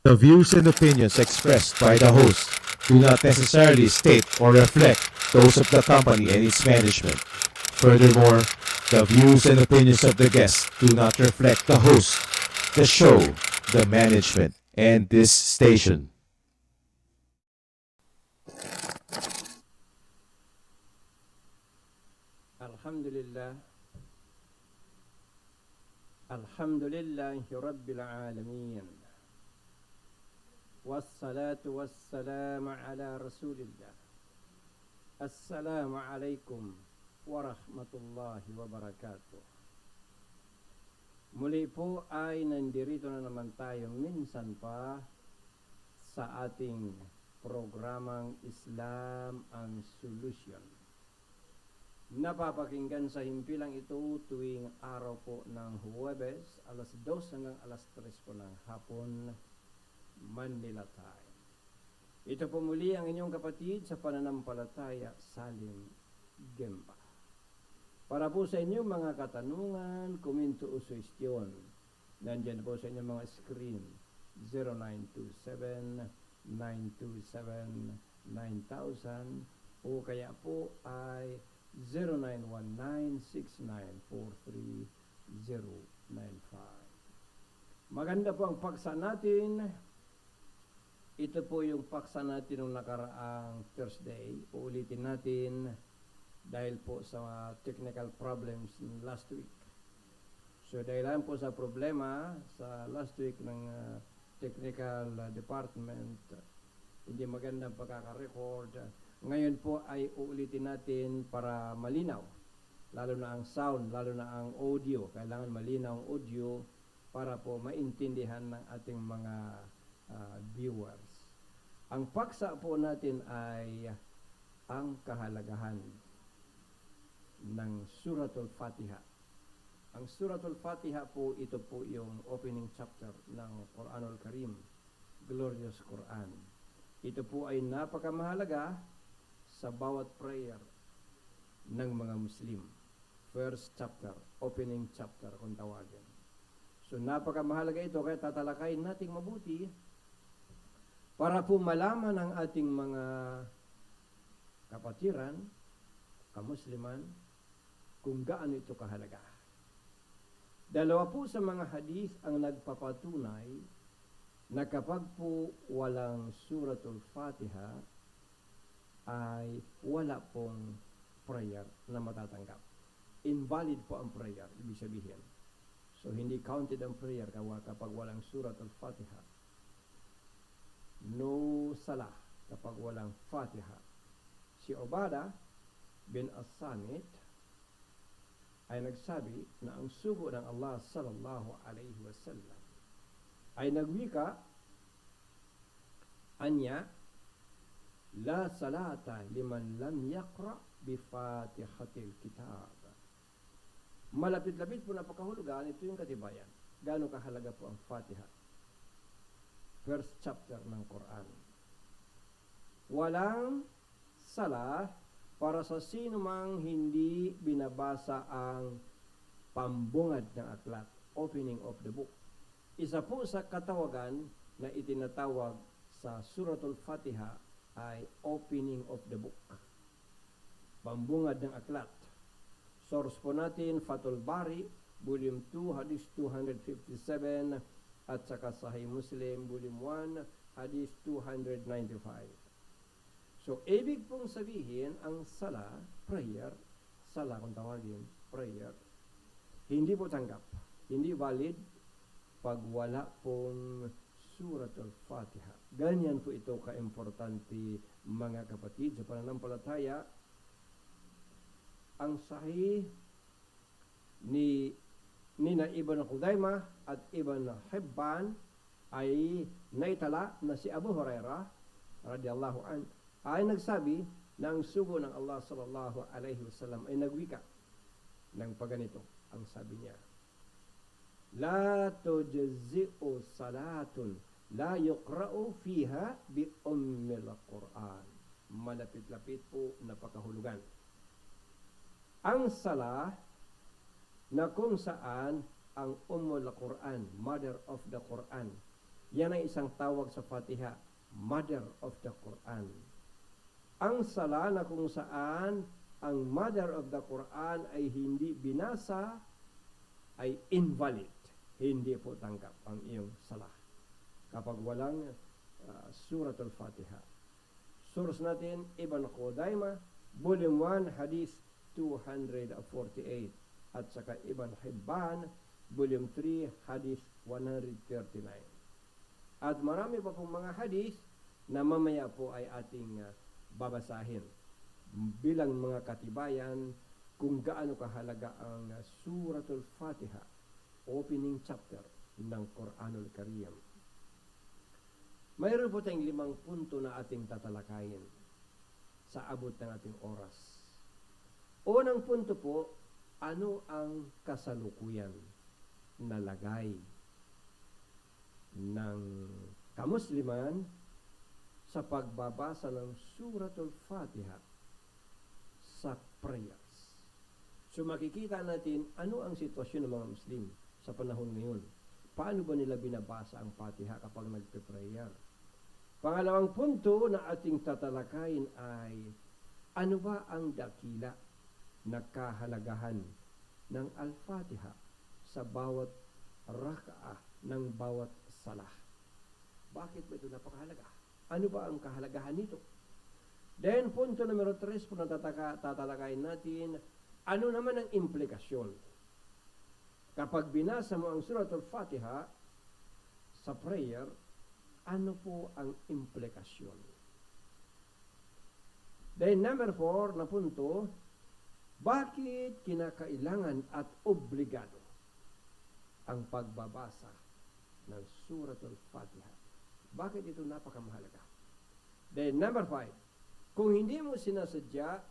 The views and opinions expressed by the host do not necessarily state or reflect those of the company and its management. Furthermore, the views and opinions of the guests do not reflect the host, the show, the management, and this station. Alhamdulillah, Alhamdulillahi Rabbil Alamin. Wassalatu wassalamu ala Rasulillah. Assalamu alaikum warahmatullahi wabarakatuh. Muli po ay nandirito na naman tayo minsan pa sa ating programang Islam ang Solusyon. Napapakinggan sa himpilang ito tuwing araw po ng Huwebes, alas 2 hanggang alas 3 po ng hapon, Manila time. Ito po muli ang inyong kapatid sa pananampalataya, Salim Gemba. Para po sa inyong mga katanungan, komento o suhestyon, nandiyan po sa inyong mga screen, 0927-927-9000 o kaya po ay 0919-6943095. Maganda po ang paksa natin. Ito po yung paksa natin nung nakaraang Thursday. Uulitin natin dahil po sa technical problems last week. So dahil po sa problema sa last week ng technical department, hindi magandang pagkaka-record. Ngayon po ay uulitin natin para malinaw, lalo na ang sound, lalo na ang audio. Kailangan malinaw ang audio para po maintindihan ng ating mga viewers. Ang paksa po natin ay ang kahalagahan ng Suratul Fatiha. Ang Suratul Fatiha po, ito po yung opening chapter ng Quranul Karim, Glorious Quran. Ito po ay napakamahalaga sa bawat prayer ng mga Muslim. First chapter, opening chapter kung tawagin. So napakamahalaga ito, kaya tatalakayin nating mabuti para po malaman ng ating mga kapatiran, kamusliman, kung gaano ito kahalaga. Dalawa po sa mga hadith ang nagpapatunay na kapag po walang Suratul Fatiha, ay wala pong prayer na matatanggap. Invalid po ang prayer, ibig sabihin. So, hindi counted ang prayer kapag walang Surat al-Fatiha. No salah kapag walang Fatiha. Si Ubadah bin As-Samit ay nagsabi na ang sugo ng Allah sallallahu alaihi wasallam ay nagwika anya, La salata liman lam yaqra bi Fatihatil Kitab. Malapit-lapit po napakahulugan, ito yung katibayan. Gaano kahalaga po ang Fatiha? First chapter ng Quran. Walang salah para sa sino mang hindi binabasa ang pambungad ng aklat, opening of the book. Isa po sa katawagan na itinatawag sa Suratul Fatiha ay opening of the book, pambungad ng aklat. Source po natin, Fathul Bari, Volume 2, Hadith 257, at saka Sahih Muslim, Volume 1, Hadith 295. So, ibig pong sabihin, ang sala, prayer, sala kung tawagin, prayer, hindi po tanggap, hindi valid pag wala pong Suratul Fatiha. Ganyan po ito ka-importante, mga kapatid, sa pananampalataya. Ang sahih ni Nina Ibn Khudaymah at Ibn Hibban ay naitala na si Abu Hurairah radiyallahu an ay nagsabi na ang sugo ng Allah sallallahu alaihi wasallam ay nagwika ng paganito. Ang sabi niya, La tujzi'u salatun la yuqra'u fiha bi ummil Quran. Malapit-lapit po, napakahulugan. Ang salah na kung saan ang Ummul Quran, Mother of the Quran, Yan ay isang tawag sa Fatiha, Mother of the Quran. Ang sala na kung saan ang Mother of the Quran ay hindi binasa ay invalid. Hindi po tanggap ang iyong sala kapag walang Suratul Fatiha. Source natin, Ibn Khudaimah, Volume 1, Hadith 248, at saka Ibn Hibban, Volume 3, Hadith 139. At marami pa pong mga hadith na mamaya po ay ating babasahin bilang mga katibayan kung gaano kahalaga ang Suratul Fatiha, opening chapter ng Quranul Karim. Mayroon po tayong 5 punto na ating tatalakayin sa abot ng ating oras. Unang punto po, ano ang kasalukuyan na lagay ng kamusliman sa pagbabasa ng Suratul Fatiha sa prayers? So makikita natin ano ang sitwasyon ng mga Muslim sa panahon ngayon. Paano ba nila binabasa ang Fatiha kapag nagpe-prayer? Pangalawang punto na ating tatalakayin ay ano ba ang dakila na kahalagahan ng Al-Fatiha sa bawat raka'ah ng bawat salah. Bakit ba ito napakahalaga? Ano ba ang kahalagahan nito? Then, punto numero 3 po na tatalakayin natin, ano naman ang implikasyon? Kapag binasa mo ang Suratul Fatiha sa prayer, ano po ang implikasyon? Then, number 4 na punto, bakit kinakailangan at obligado ang pagbabasa ng Suratul Fatiha? Bakit ito napakamahalaga? Then number 5, kung hindi mo sinasadya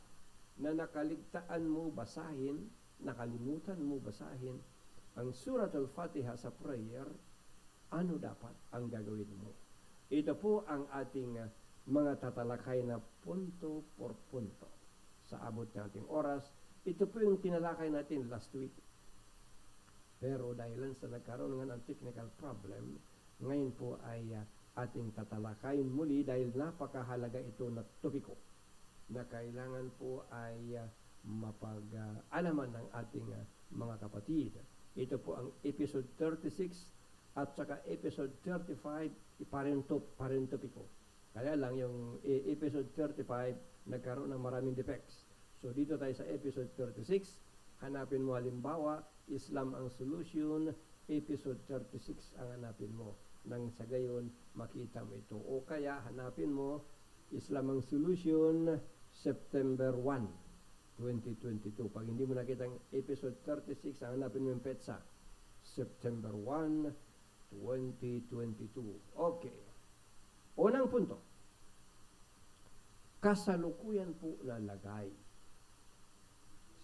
na nakaligtaan mo basahin, nakalimutan mo basahin ang Suratul Fatiha sa prayer, ano dapat ang gagawin mo? Ito po ang ating mga tatalakay na punto por punto sa abot ng ating oras. Ito po yung tinalakay natin last week. Pero dahil sa nagkaroon nga ng technical problem, ngayon po ay ating tatalakayin muli dahil napakahalaga ito na topiko na kailangan po ay mapag-alaman ng ating mga kapatid. Ito po ang episode 36 at saka episode 35, parin topiko. Kaya lang yung episode 35 nagkaroon ng maraming defects. So dito tayo sa episode 36, hanapin mo halimbawa, Islam ang solution, episode 36 ang hanapin mo. Nang sa gayon, makita mo ito. O kaya, hanapin mo, Islam ang solution, September 1, 2022. Pag hindi mo nakita ang episode 36, ang hanapin mo yung petsa, September 1, 2022. Okay. Unang punto, kasalukuyan po na lagay,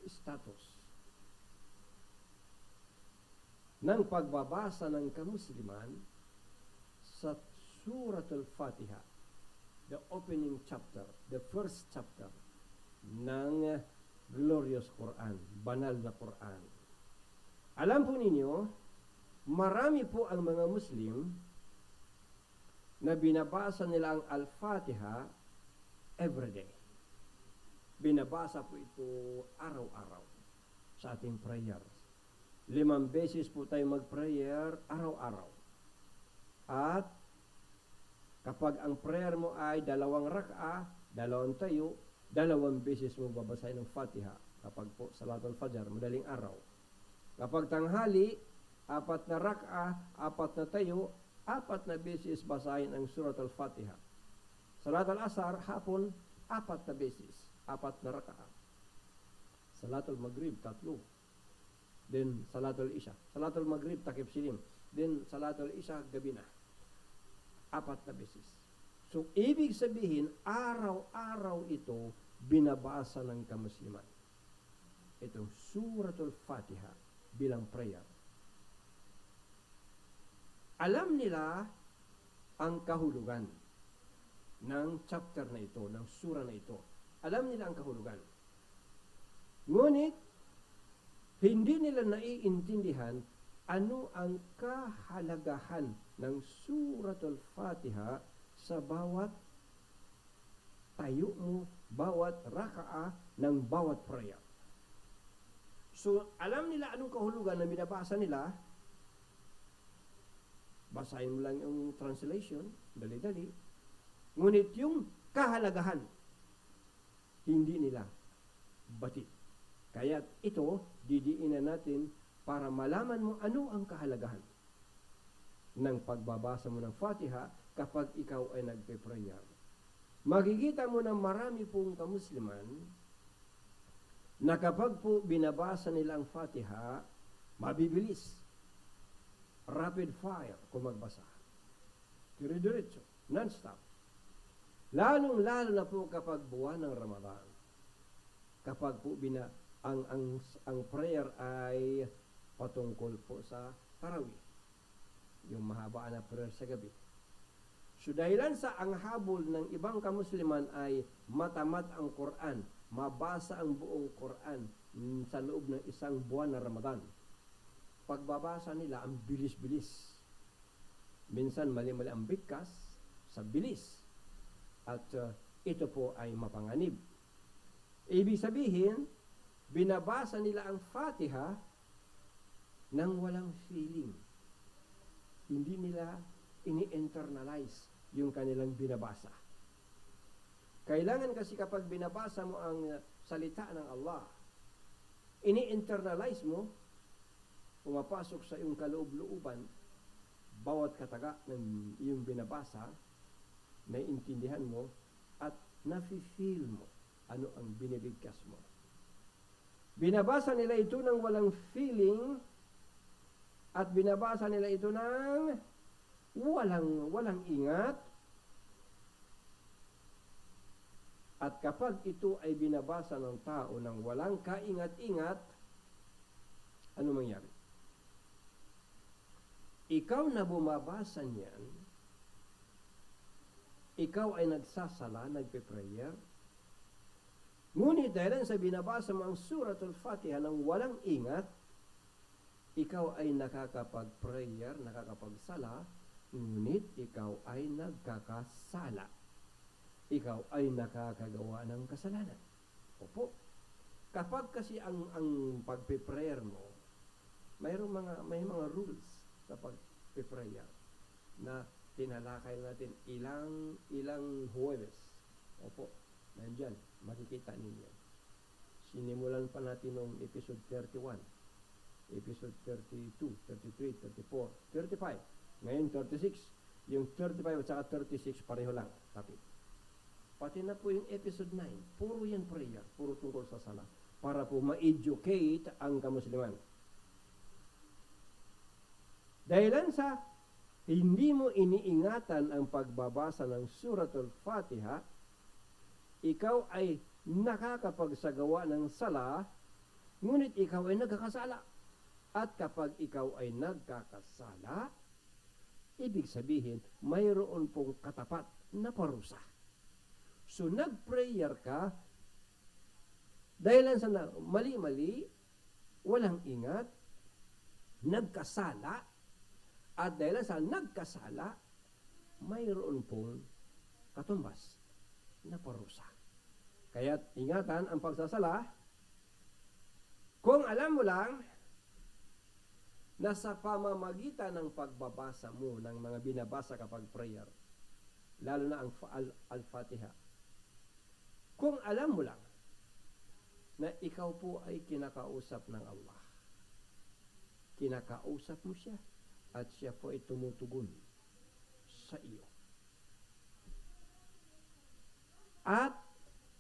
status ng pagbabasa ng kamusliman sa Suratul Fatiha, the opening chapter, the first chapter ng glorious Quran, banal na Quran. Alam po ninyo, marami po ang mga Muslim na binabasa nila ang Al-Fatiha everyday. Binabasa po ito araw-araw sa ating prayers. 5 beses po tayo mag-prayer araw-araw. At kapag ang prayer mo ay 2 rak'ah, 2 tayo, 2 beses mo babasahin ng Fatiha. Kapag po Salatul Fajr, madaling araw. Kapag tanghali, 4 na rak'ah, 4 na tayo, 4 na beses basahin ang Suratul Fatiha. Salatul Asar, hapon, 4 na beses, 4 na rak'ah. Salatul Maghrib, 3. Then Salatul Isha. Salatul Maghrib, takip silim. Then Salatul Isha, gabi na. 4 na beses. So, ibig sabihin, araw-araw ito binabasa ng kamusliman. Itong Suratul Fatiha bilang prayer. Alam nila ang kahulugan ng chapter na ito, ng sura na ito. Alam nila ang kahulugan. Ngunit, hindi nila naiintindihan ano ang kahalagahan ng Suratul Fatiha sa bawat tayo mo, bawat raka'a ng bawat prayer. So, alam nila anong kahulugan na binabasa nila. Basahin mo lang yung translation, dali-dali. Ngunit yung kahalagahan, hindi nila batid. Kaya ito, didiinan natin para malaman mo ano ang kahalagahan ng pagbabasa mo ng Fatiha kapag ikaw ay nagpe-prayer. Makikita mo na marami pong kamusliman na kapag po binabasa nila ang Fatiha, mabibilis. Rapid fire kung magbasa. Dire-diretso, non-stop. Lalong-lalo na po kapag buwan ng Ramadan. Kapag po ang prayer ay patungkol po sa tarawih. Yung mahaba na prayer sa gabi. So dahilan sa ang habol ng ibang kamusliman ay matamat ang Quran, mabasa ang buong Quran sa loob ng isang buwan na Ramadan. Pagbabasa nila, ang bilis-bilis. Minsan mali-mali ang bigkas sa bilis. At ito po ay mapanganib. Ibig sabihin, binabasa nila ang Fatiha nang walang feeling. Hindi nila ini-internalize yung kanilang binabasa. Kailangan kasi kapag binabasa mo ang salita ng Allah, ini-internalize mo, pumapasok sa iyong kaloob-looban, bawat kataga ng iyong binabasa, naiintindihan mo, at nafe-feel mo ano ang binibigkas mo. Binabasa nila ito ng walang feeling, at binabasa nila ito ng walang ingat. At kapag ito ay binabasa ng tao ng walang kaingat-ingat, ano mangyari? Ikaw na bumabasa niyan, ikaw ay nagsasala, nagpe-prayer, ngunit dahil sa binabasa mo ang Suratul Fatiha ng walang ingat, ikaw ay nakakapag-prayer, nakakapagsala, ngunit ikaw ay nagkakasala. Ikaw ay nakakagawa ng kasalanan. Opo. Kapag kasi ang pagpe-prayer mo, may mga rules sa pagpe-prayer na tinalakay natin ilang Huwebes. Opo, nandyan, makikita ninyo. Sinimulan pa natin noong episode 31, episode 32, 33, 34, 35. Ngayon 36. Yung 35 at saka 36 pareho lang. Tapi pati na po yung episode 9, puro yan prayer, puro tungkol sa sala, para po ma-educate ang kamusliman. Dahilan sa hindi mo iniingatan ang pagbabasa ng Suratul Fatiha, ikaw ay nakakapagsagawa ng sala, ngunit ikaw ay nagkakasala. At kapag ikaw ay nagkakasala, ibig sabihin, mayroon pong katapat na parusa. So, nag-prayer ka, dahilan sa mali-mali, walang ingat, nagkasala, at dahil sa nagkasala, mayroon pong katumbas na parusa. Kaya ingatan ang pagsasala. Kung alam mo lang na sa pamamagitan ng pagbabasa mo ng mga binabasa kapag prayer, lalo na ang Al-Fatiha, kung alam mo lang na ikaw po ay kinakausap ng Allah, kinakausap mo siya, at siya po ay tumutugon sa iyo. At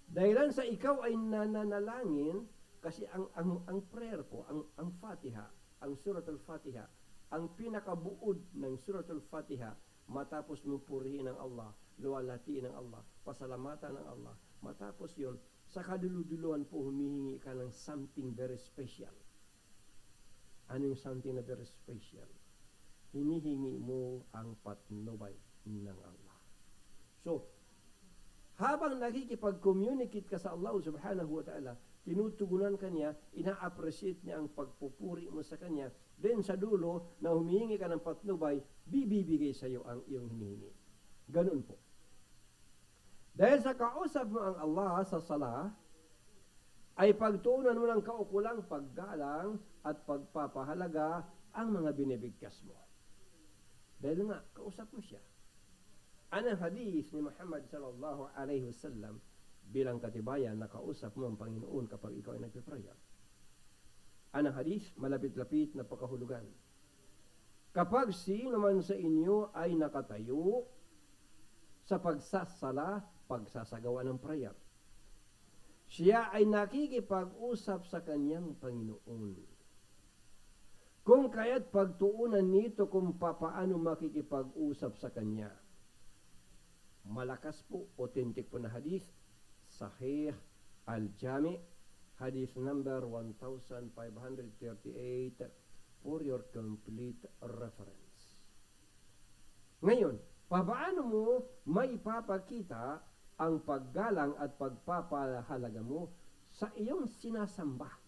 dahilan sa ikaw ay nananalangin, kasi ang prayer po, ang Fatiha, ang Suratul Fatiha, ang pinakabuod ng Suratul Fatiha, matapos mo purihin ng Allah, luwalhatiin ng Allah, pasalamatan ng Allah, matapos yun, sa kaduluduluhan po humihingi ka ng something very special. Ano yung something na very special? Hinihingi mo ang patnubay ng Allah. So, habang nakikipag-communicate ka sa Allah subhanahu wa ta'ala, tinutugunan ka niya, ina-appreciate niya ang pagpupuri mo sa kanya, then sa dulo, na humihingi ka ng patnubay, bibibigay sa iyo ang iyong hinihingi. Ganun po. Dahil sa kausap mo ang Allah sa sala, ay pagtuunan mo ng kaukulang paggalang at pagpapahalaga ang mga binibigkas mo. Dahil nga, kausap mo siya. Anong hadis ni Muhammad sallallahu alaihi wasallam bilang katibayan na kausap mo ang Panginoon kapag ikaw ay nagpiprayer? Anong hadis? Malapit-lapit na pakahulugan. Kapag sino man sa inyo ay nakatayo sa pagsasala, pagsasagawa ng prayer, siya ay nakikipag-usap sa kanyang Panginoon. Kung kaya't pagtuunan nito kung papaano makikipag-usap sa kanya. Malakas po, authentic po na hadith, Sahih Al-Jami, hadith number 1538 for your complete reference. Ngayon, paano mo maipapakita ang paggalang at pagpapahalaga mo sa iyong sinasamba?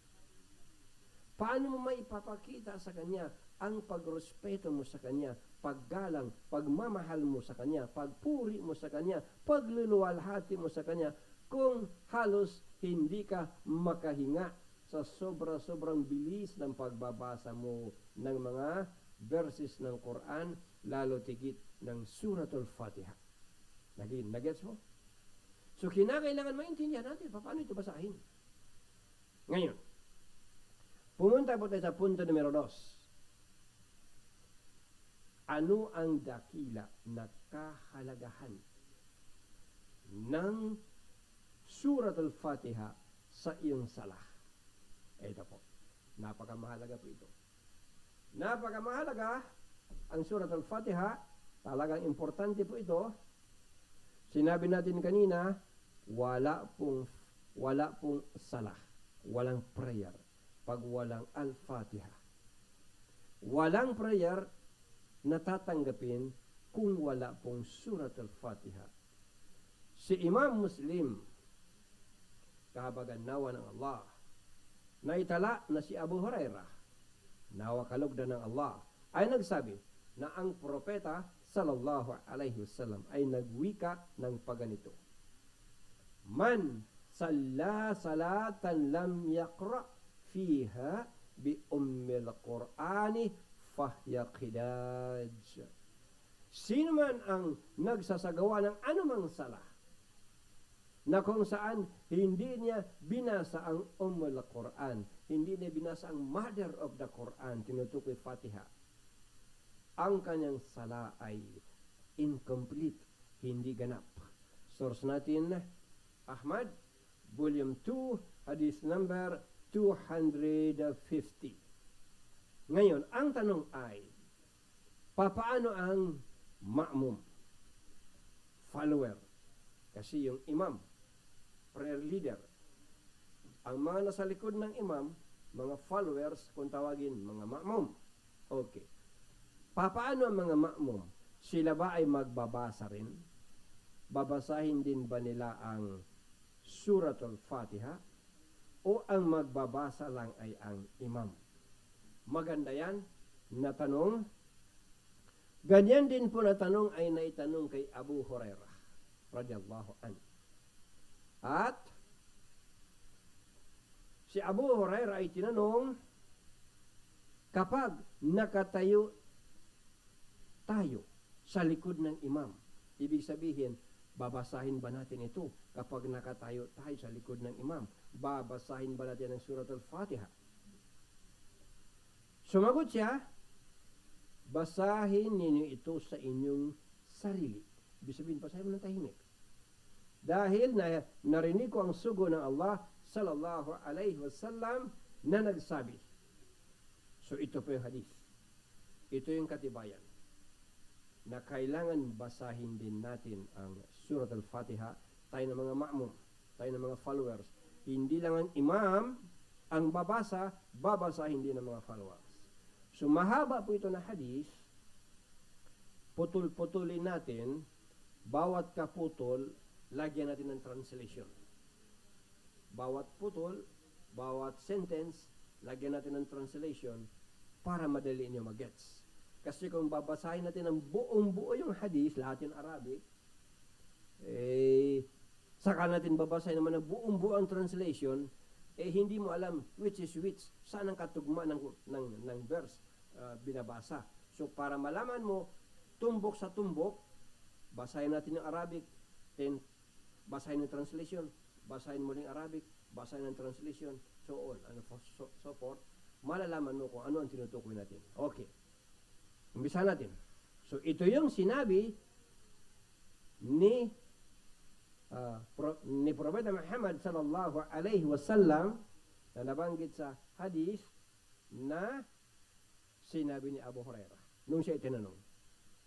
Paano mo maipapakita sa Kanya ang pagrespeto mo sa Kanya, paggalang, pagmamahal mo sa Kanya, pagpuri mo sa Kanya, pagluluwalhati mo sa Kanya, kung halos hindi ka makahinga sa sobra-sobrang bilis ng pagbabasa mo ng mga verses ng Quran, lalo tigit ng Suratul Fatiha. Nagets mo? So, kinakailangan maintindihan natin paano ito basahin. Ngayon, pumunta po tayo sa punto numero 2. Ano ang dakila na kahalagahan ng Suratul Fatiha sa iyong salah? Ito po, napakamahalaga po ito. Napakamahalaga ang Suratul Fatiha, talagang importante po ito. Sinabi natin kanina, wala pong salah, walang prayer pag walang Al-Fatiha. Walang prayer na tatanggapin kung wala pong Suratul Fatiha. Si Imam Muslim, kahabagan nawa ng Allah, naitala na si Abu Hurairah, nawa kalugdan ng Allah, ay nagsabi na ang propeta sallallahu alaihi wasallam ay nagwika ng paganito: Man salla salatan lam yaqra fiha bi ummil Qur'ani fahya qidaj. Sino man ang nagsasagawa ng anumang sala na kung saan hindi niya binasa ang ummul Qur'an, hindi niya binasa ang mother of the Qur'an, tinutukoy Fatiha, ang kanyang sala ay incomplete, hindi ganap. Source natin, Ahmad, Volume 2, Hadith number 250. Ngayon, ang tanong ay, papaano ang ma'mum, follower? Kasi yung imam, prayer leader, ang mga nasa likod ng imam, mga followers, kung tawagin, mga ma'mum. Okay. Papaano ang mga ma'mum? Sila ba ay magbabasa rin? Babasahin din ba nila ang Suratul Fatiha? O ang magbabasa lang ay ang imam? Maganda yan na tanong. Ganyan din po na tanong ay naitanong kay Abu Hurairah radiyallahu anhu. At si Abu Hurairah ay tinanong, kapag nakatayo tayo sa likod ng imam, ibig sabihin, babasahin ba natin ito kapag nakatayo tayo sa likod ng imam? Babasahin ba natin ang Suratul Fatiha? Sumagot siya, basahin ninyo ito sa inyong sarili. Ibig sabihin, basahin mo ng tahimik. Dahil narinig ko ang sugo ng Allah sallallahu alaihi wasallam na nagsabi. So ito po yung hadith. Ito yung katibayan na kailangan basahin din natin ang Suratul Fatiha, tayo ng mga ma'mum, tayo ng mga followers. Hindi lang ang imam ang babasa, babasahin din ng mga followers. So mahaba po ito na hadith, putol-putulin natin, bawat kaputol, lagyan natin ng translation. Bawat putol, bawat sentence, lagyan natin ng translation para madali niyo magets. Kasi kung babasahin natin ang buong-buo yung hadith, lahat yung Arabic, saka natin babasahin naman ang buong-buo ang translation, hindi mo alam which is which, saan ang katugma ng verse binabasa. So para malaman mo, tumbok sa tumbok, basahin natin yung Arabic, then basahin yung translation, basahin mo yung Arabic, basahin ang translation, so on, and so forth, malalaman mo kung ano ang tinutukoy natin. Okay. Umpisa natin. So ito yung sinabi ni Propeta Muhammad sallallahu alaihi wasallam na nabanggit sa hadith na sinabi ni Abu Hurairah nung siya itinanong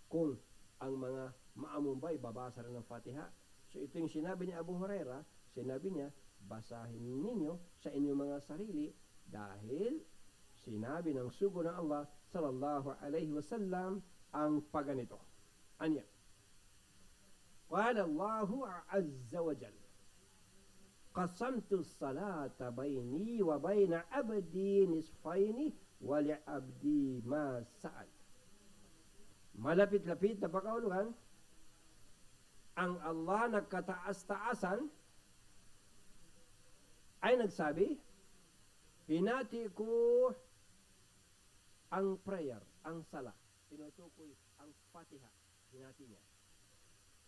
kung ang mga maamumbay babasa rin ng Fatiha. So ito yung sinabi ni Abu Hurairah, sinabi niya, basahin ninyo sa inyong mga sarili dahil sinabi ng sugo ng Allah sallallahu alaihi wasallam ang paganito. Anya? Qala Allahu azza wa jalla, qasamtu as-salata bayni wa bayna abdi nisfaini wa li abdi ma sa'al. Malapit-lapit na pakauluhan, ang Allah nagkataas-taasan ay nagsabi, hinati ko ang prayer, ang sala, tinutukoy ang Fatiha, hinati niya.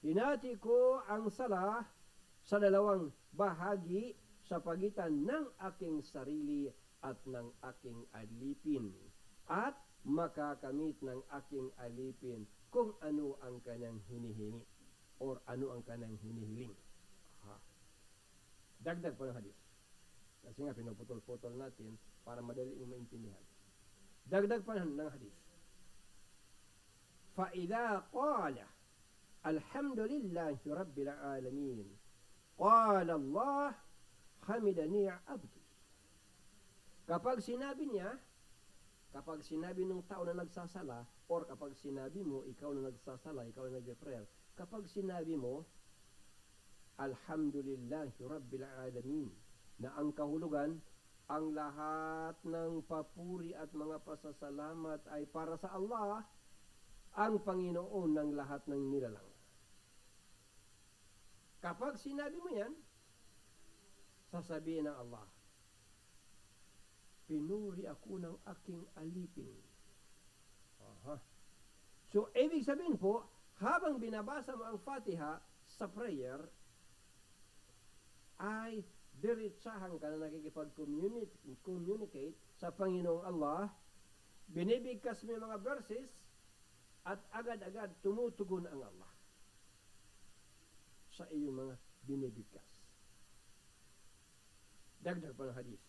Hinati ko ang sala sa dalawang bahagi sa pagitan ng aking sarili at ng aking alipin, at makakamit ng aking alipin kung ano ang kanyang hinihingi or ano ang kanyang hinihiling. Dagdag pa ng hadith. Kasi nga pinuputol-putol natin para madali yung maintindihan. Dagdag pa ng hadith. فَإِذَا قَالَ الْحَمْدُ لِلَّهِ رَبِّ الْعَالَمِينَ قَالَ اللَّهُ حَمِدَنِي عَبْدِي. Kapag sinabi ng tao na nagsasala, or kapag sinabi mo, ikaw na nagsasala, ikaw na nag-prayer, kapag sinabi mo, Alhamdulillahi Rabbil Alamin, na ang kahulugan, ang lahat ng papuri at mga pasasalamat ay para sa Allah, ang Panginoon ng lahat ng nilalang. Kapag sinabi mo yan, sasabihin ng Allah, pinuri ako ng aking alipin. So, ibig sabihin po, habang binabasa mo ang Fatiha sa prayer, ay diretsahan ka na nakikipag-communicate sa Panginoong Allah, binibigkas mo yung mga verses, at agad-agad tumutugon ang Allah sa iyong mga binibigkas. Dagdag pa ng hadith.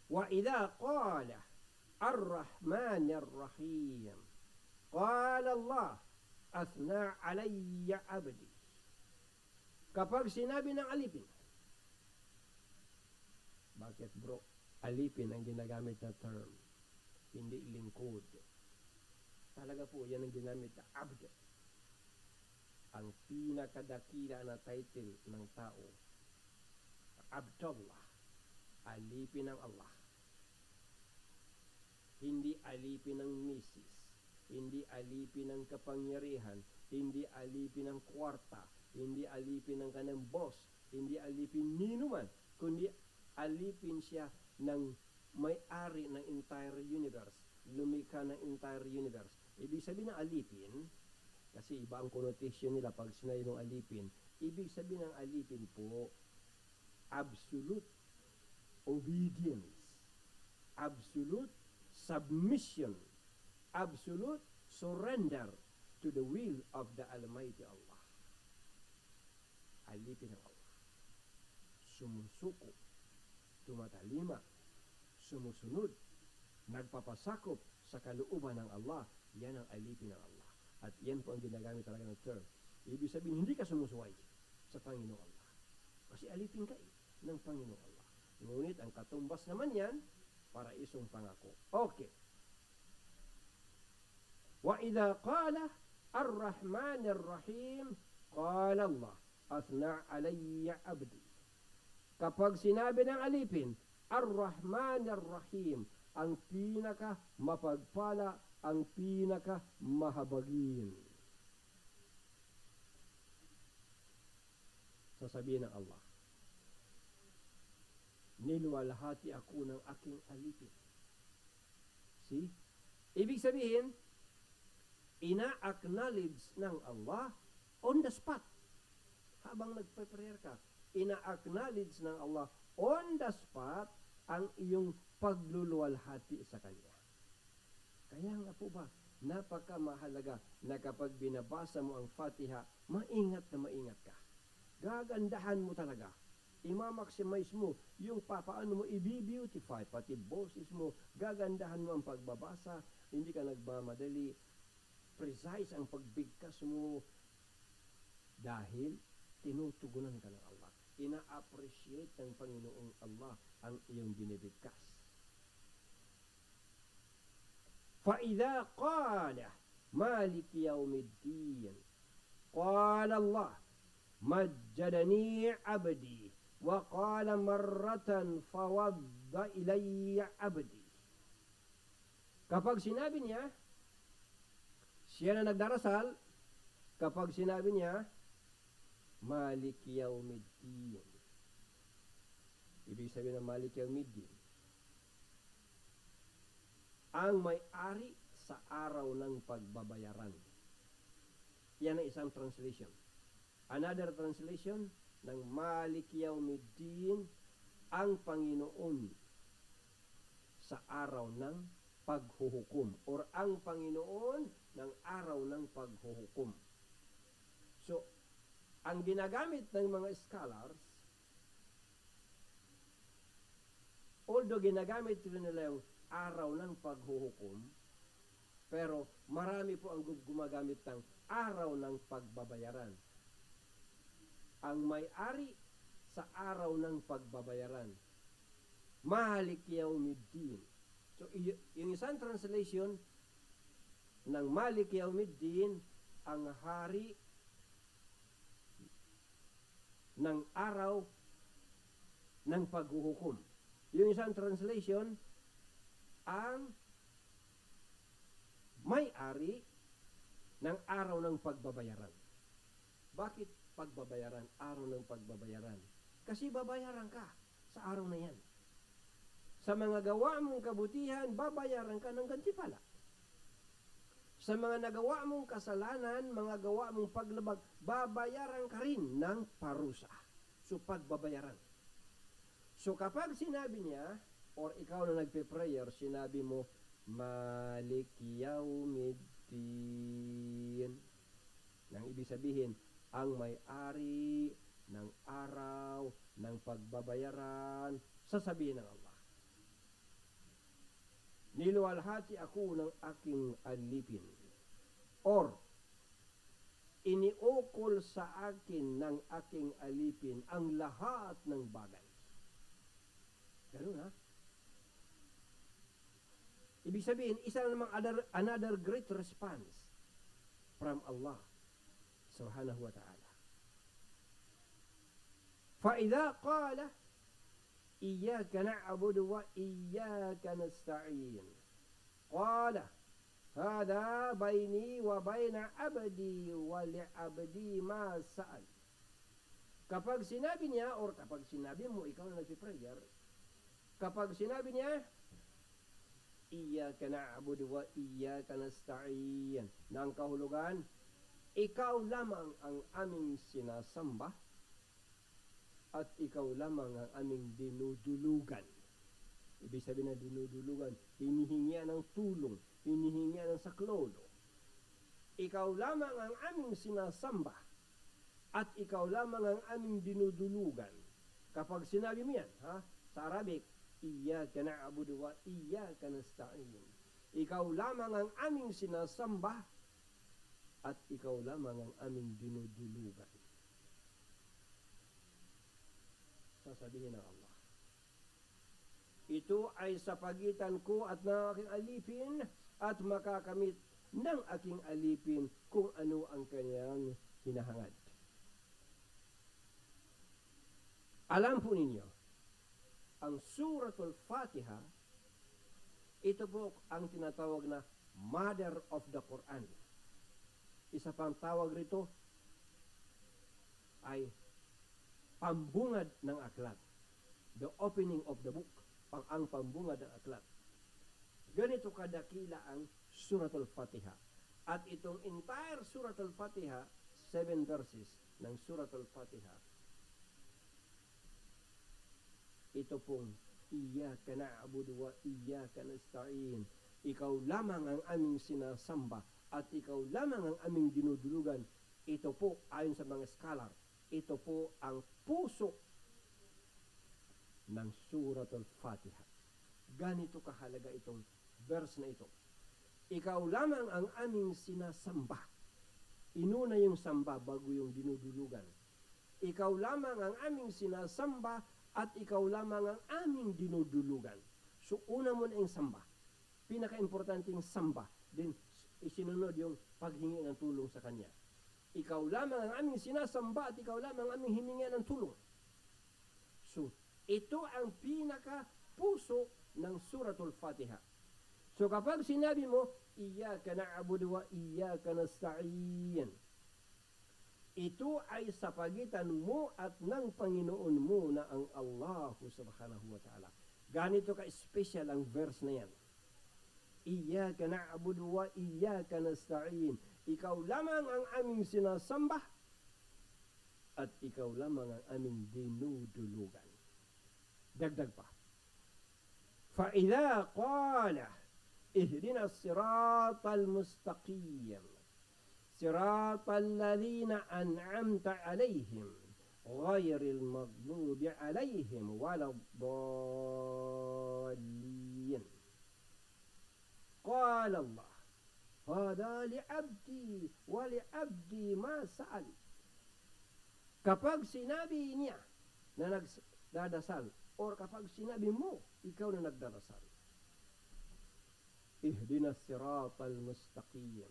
وَإِذَا قَالَ الرَّحْمَنِ الرَّحِيمِ قَالَ اللَّهُ أَثْنَى عَلَيَّ عَبْدِي. Kapag sinabi ng alipin, bakit bro? Alipin ang ginagamit na term, hindi lingkod. Talaga po, yan ang ginamit na abd. Ang pinakadakila na title ng tao, Abdullah, alipin ng Allah. Hindi alipin ng misis, hindi alipin ng kapangyarihan, hindi alipin ng kwarta, hindi alipin ng kanang boss, hindi alipin ninuman, kundi alipin siya ng may-ari ng entire universe, lumikha ng entire universe. Ibig sabihin ng alipin, kasi iba ang connotation nila pag sinabi ng alipin, ibig sabihin ng alipin po, absolute obedience, absolute submission, absolute surrender to the will of the Almighty Allah. Alipin ng Allah. Sumusuko, tumatalima, sumusunod, nagpapasakop sa kalooban ng Allah. Yan ang alipin ng Allah. At yan po ang ginagamit talaga ng term. Ibig sabihin, hindi ka sumusuway sa Panginoong Allah. Kasi alipin ka ng Panginoong Allah. Ngunit ang katumbas naman yan, para isong pangako. Okay. وَإِذَا قَالَ الرَّحْمَنِ الرَّحِيمِ قَالَ اللَّهُ أَثْنَى عَلَيَّ عَبْدِي. Kapag sinabi ng alipin, Ar-Rahman Ar-Rahim, ang pinaka mapagpala, ang pinaka mahabagin. Sasabihin ng Allah, niluwalhati ako ng aking alipin. See? Ibig sabihin, ina-acknowledge ng Allah on the spot. Habang nagpe-prayer ka, ina-acknowledge ng Allah on the spot ang iyong pagluluwalhati sa Kanya. Kaya nga po ba, napakamahalaga na kapag binabasa mo ang Fatiha, maingat na maingat ka. Gagandahan mo talaga. I-maximize mo yung paano mo i-beautify, pati boses mo, gagandahan mo ang pagbabasa, hindi ka nagmamadali, precise ang pagbigkas mo, dahil tinutugunan ka ng Allah. Ina-appreciate ng Panginoong Allah ang iyong binibigkas. فَإِذَا قَالَ مَالِكِ يَوْمِ الدِّينِ قَالَ اللَّهُ مَجَّدَنِي عَبْدِي وَقَالَ مَرَّةً فَوَضَّ إِلَيَّ عَبْدِي. Kapag sinabi niya, siya na nagdarasal, kapag sinabi niya, Malik Yawmiddin. Ibig sabihin ng Malik Yawmiddin, ang may-ari sa araw ng pagbabayaran. Yan ang isang translation. Another translation ng Malik Yawmiddin, ang Panginoon sa araw ng paghuhukom, or ang Panginoon ng araw ng paghuhukom. So, ang ginagamit ng mga scholars, although ginagamit nila yung araw ng paghuhukom, pero marami po ang gumagamit ng araw ng pagbabayaran. Ang may-ari sa araw ng pagbabayaran, Malik Yawmiddin. So, yung isang translation ng Malik Yawmiddin, ang hari ng araw ng paghuhukom. Yung isang translation, ang may-ari ng araw ng pagbabayaran. Bakit pagbabayaran? Araw ng pagbabayaran. Kasi babayaran ka sa araw na yan. Sa mga gawa mong kabutihan, babayaran ka ng gantimpala. Sa mga nagawa mong kasalanan, mga gawa mong paglabag, babayaran ka rin ng parusa. So, pagbabayaran. So, kapag sinabi niya, or ikaw na nagpe-prayer, sinabi mo, Malik Yawmiddin. Nang ibig sabihin, ang may-ari ng araw ng pagbabayaran, sasabihin ng Allah, niluwalhati ako ng aking alipin, or iniukol sa akin ng aking alipin ang lahat ng bagay. Ganun ha? Ibig sabihin, isa namang another great response from Allah subhanahu wa ta'ala. فَإِذَا قَالَ إِيَّاكَ نَعْبُدُ وَإِيَّاكَ نَسْتَعِينُ قَالَ هَذَا بَيْنِي وَبَيْنَ عَبْدِي وَلِعَبْدِي مَا سَأَلَ. Kapag sinabi niya, or kapag sinabi mo, ikaw na nagpiprayer, kapag sinabi niya, Iyyaka na'budu wa iyyaka nasta'in, ng kahulugan, ikaw lamang ang aming sinasamba at ikaw lamang ang aming dinudulugan. Ibig sabihin na dinudulugan, hinihingian ng tulong, hinihingian ng saklolo. Ikaw lamang ang aming sinasamba at ikaw lamang ang aming dinudulugan. Kapag sinabi mo yan, sa Arabic, Iyyaka na'budu wa iyyaka nasta'in. Ikaw lamang ang aming sinasamba at ikaw lamang ang aming dinudulugan. Sasabihin ng Allah, ito ay sa pagitan ko at ng aking alipin, at makakamit ng aking alipin kung ano ang kanyang hinahangad. Alam po ninyo, ang Suratul Fatiha Ito po ang tinatawag na Mother of the Quran. Isa pang tawag rito ay pambungad ng aklat. The opening of the book. Ang pambungad ng aklat. Ganito kadakila ang Suratul Fatiha. At itong entire Suratul Fatiha, 7 verses ng Suratul Fatiha, ito pong Iyyaka na'budu wa iyyaka nasta'in. Ikaw lamang ang aming sinasamba at ikaw lamang ang aming dinudulugan. Ito po, ayon sa mga scholar, ito po ang puso ng Suratul Fatiha. Ganito kahalaga itong verse na ito. Ikaw lamang ang aming sinasamba. Inuna yung samba bago yung dinudulugan. Ikaw lamang ang aming sinasamba at ikaw lamang ang aming dinudulugan. So una mo na yung samba. Pinaka-importanting samba. Then isinunod yung paghingi ng tulong sa Kanya. Ikaw lamang ang aming sinasamba at ikaw lamang ang aming hiningi ng tulong. So ito ang pinaka-puso ng Suratul Fatiha. So kapag sinabi mo, Iyyaka na'budu wa iyyaka nasta'in, ito ay sa pagitan mo at ng Panginoon mo na ang Allah subhanahu wa ta'ala. Ganito ka-special ang verse na yan. Iyyaka na'budu wa iyyaka nasta'in. Ikaw lamang ang aming sinasamba at ikaw lamang ang aming dinudulugan. Dagdag pa. فَإِذَا قَالَ اهْدِنَا الصِّرَاطَ الْمُسْتَقِيمَ صِرَاطَ الَّذِينَ أَنْعَمْتَ عَلَيْهِمْ غَيْرِ الْمَغْضُوبِ عَلَيْهِمْ وَلَا الضَّالِّينَ قَالَ اللَّهُ هَذَا لِعَبْدِي وَلِعَبْدِي مَا سَأَلَ. Kapag sinabi niya na nagdadasal, or kapag sinabi mo, ikaw na nagdarasal, Ihdina siratal mustaqim.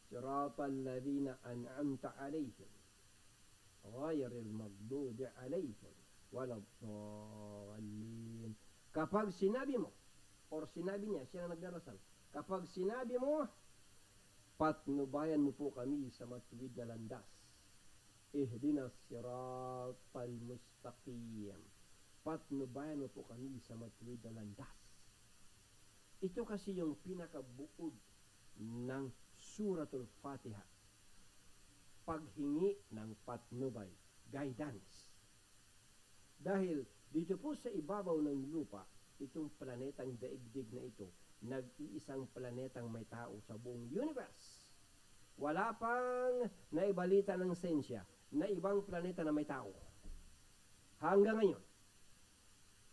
Siratal ladhina an'amta alayhim. Ghayril maghdubi alayhim. Waladhdallin. Kapag sinabi mo, or sinabi niya, siya na nagdarasal, kapag sinabi mo, patnubayan mo po kami sa matuwid na landas. Ihdina siratal mustaqim. Patnubayan mo po kami sa matuwid na landas. Ito kasi yung pinakabuod ng Suratul Fatiha. Paghingi ng patnubay, guidance. Dahil dito po sa ibabaw ng lupa, itong planetang daigdig na ito, nag-iisang planetang may tao sa buong universe. Wala pang naibalita ng sensya na ibang planeta na may tao. Hanggang ngayon.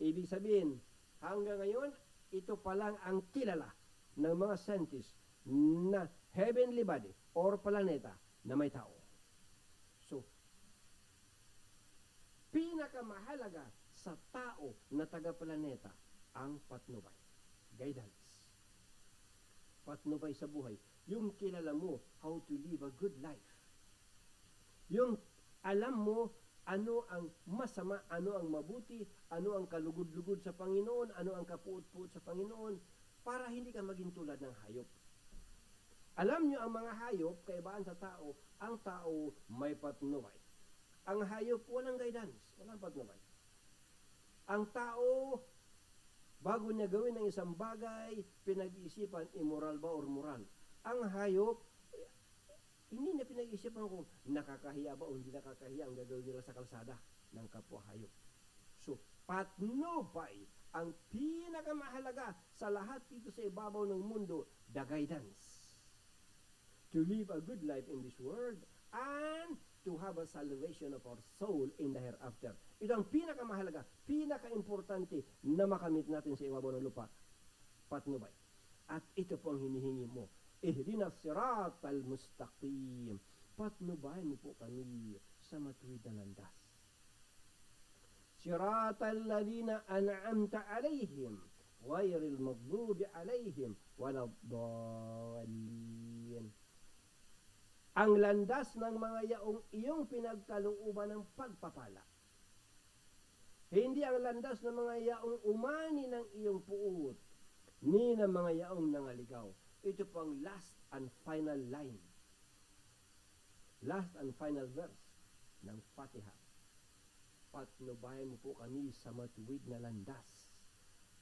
Ibig sabihin, hanggang ngayon, ito pa lang ang kilala ng mga scientists na heavenly body or planeta na may tao. So, pinakamahalaga sa tao na taga-planeta ang patnubay. Guidance. Patnubay sa buhay. Yung kilala mo how to live a good life. Yung alam mo ano ang masama, ano ang mabuti, ano ang kalugod-lugod sa Panginoon, ano ang kapuot-puot sa Panginoon, para hindi ka maging tulad ng hayop. Alam nyo ang mga hayop, kaibaan sa tao, ang tao may patnubay. Ang hayop, walang guidance, walang patnubay. Ang tao, bago niya gawin ng isang bagay, pinag-iisipan, immoral ba or moral. Ang hayop, hindi na pinag-isipan kung nakakahiya ba o hindi nakakahiya ang gagawin nila sa kalsada ng kapwa hayop. So, patnubay ang pinakamahalaga sa lahat dito sa ibabaw ng mundo, the guidance. To live a good life in this world and to have a salvation of our soul in the hereafter. Ito ang pinakamahalaga, pinaka-importante na makamit natin sa ibabaw ng lupa, patnubay. At ito po ang hinihingi mo. Ihdina siratal mustaqim. Patnubayan mo po kami sa matuwid na landas. Siratal ladhina an'amta alayhim. Ghayril maghdubi alayhim. Waladhdallin. Ang landas ng mga yaong iyong pinagkalooban ng pagpapala. Hindi ang landas ng mga yaong umani ng iyong puot, ni ng mga yaong nangaligaw. Ito po ang last and final line. Last and final verse ng Fatiha. Patnubayan mo po kami sa matuwid na landas.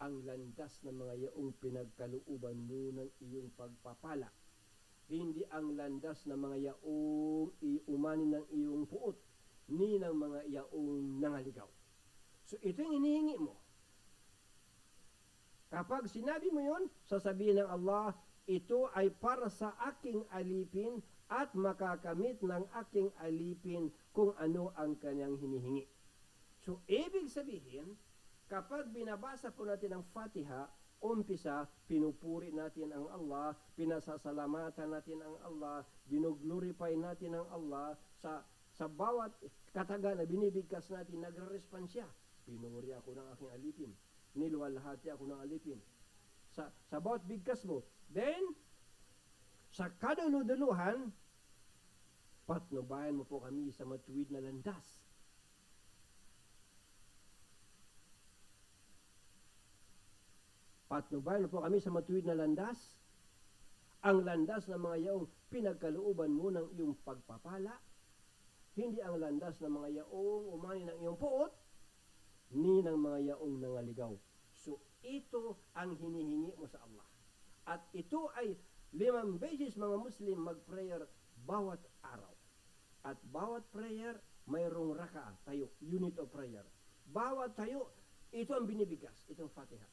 Ang landas ng mga yaong pinagkalooban mo ng iyong pagpapala. Hindi ang landas ng mga yaong umani ng iyong puot, ni ng mga yaong nangaligaw. So ito yung hinihingi mo. Kapag sinabi mo yon, sasabihin ng Allah, ito ay para sa aking alipin at makakamit ng aking alipin kung ano ang kanyang hinihingi. So ibig sabihin, kapag binabasa po natin ang Fatiha, umpisa, pinupuri natin ang Allah, pinasasalamatan natin ang Allah, ginuglorify natin ang Allah, sa bawat kataga na binibigkas natin, nagre-respond siya. Pinuri ako ng aking alipin. Niluwalhati ako ng alipin. Sa bawat bigkas mo. Then, sa kaduluduluhan, patnubayan mo po kami sa matuwid na landas. Patnubayan mo po kami sa matuwid na landas. Ang landas ng mga yaong pinagkalooban mo ng iyong pagpapala. Hindi ang landas ng mga yaong umani ng iyong puot, ni ng mga yaong nangaligaw. So, ito ang hinihingi mo sa Allah. At ito ay 5 beses mga Muslim mag-prayer bawat araw. At bawat prayer, mayroong raka, tayo, unit of prayer. Bawat tayo, ito ang binibigkas, itong Fatiha.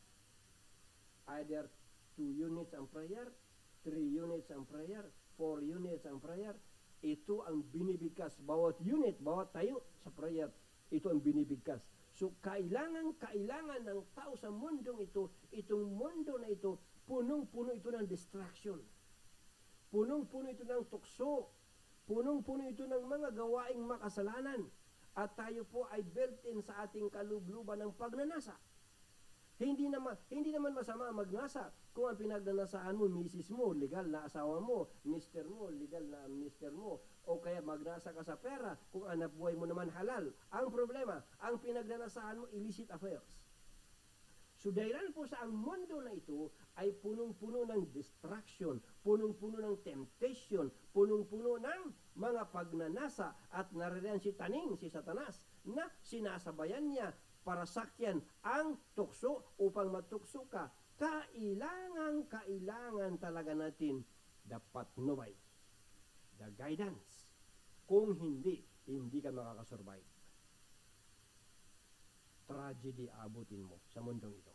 Either 2 units ang prayer, 3 units ang prayer, 4 units ang prayer. Ito ang binibigkas, bawat unit, bawat tayo sa prayer, ito ang binibigkas. So, kailangan ng tao sa mundong ito, itong mundo na ito, punong-puno ito ng distraction. Punong-puno ito ng tukso. Punong-puno ito ng mga gawaing makasalanan. At tayo po ay built-in sa ating kalubluban ng pagnanasa. Hindi naman masama magnasa kung ang pinagnanasaan mo, misis mo, legal na asawa mo, mister mo, legal na mister mo, o kaya magnasa ka sa pera kung anak buhay mo naman halal. Ang problema, ang pinagnanasaan mo, illicit affairs. So dahilan po sa ang mundo na ito ay punong-puno ng distraction, punong-puno ng temptation, punong-puno ng mga pagnanasa, at naririyan si Taning, si Satanas, na sinasabayan niya para sakyan ang tukso. Upang matukso ka, kailangan talaga natin the patnubay, the guidance. Kung hindi ka makakasurvive. Tragedy abutin mo sa mundong ito.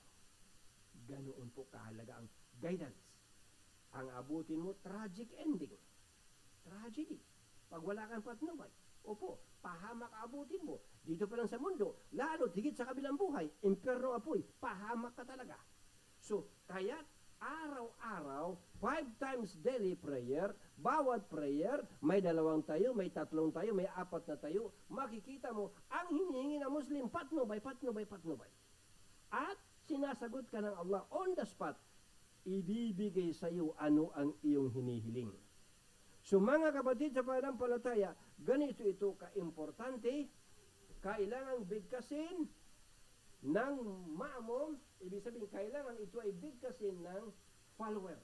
Ganoon po kahalaga ang guidance. Ang abutin mo, tragic ending. Tragedy. Pag wala kang patnubay, opo, pahamak abutin mo. Dito pa lang sa mundo, lalo higit sa kabilang buhay, impyerno apoy, pahamak ka talaga. So, kaya araw-araw, 5 times daily prayer, bawat prayer, may 2 tayo, may 3 tayo, may 4 na tayo, makikita mo, ang hinihingi ng Muslim, patnubay. At sinasagot ka ng Allah on the spot, ibibigay sa iyo ano ang iyong hinihiling. So mga kapatid sa pananampalataya, ganito ito kaimportante, kailangang bigkasin ng ma'mum, ibig sabihin kailangan ito ay bigkasin ng follower.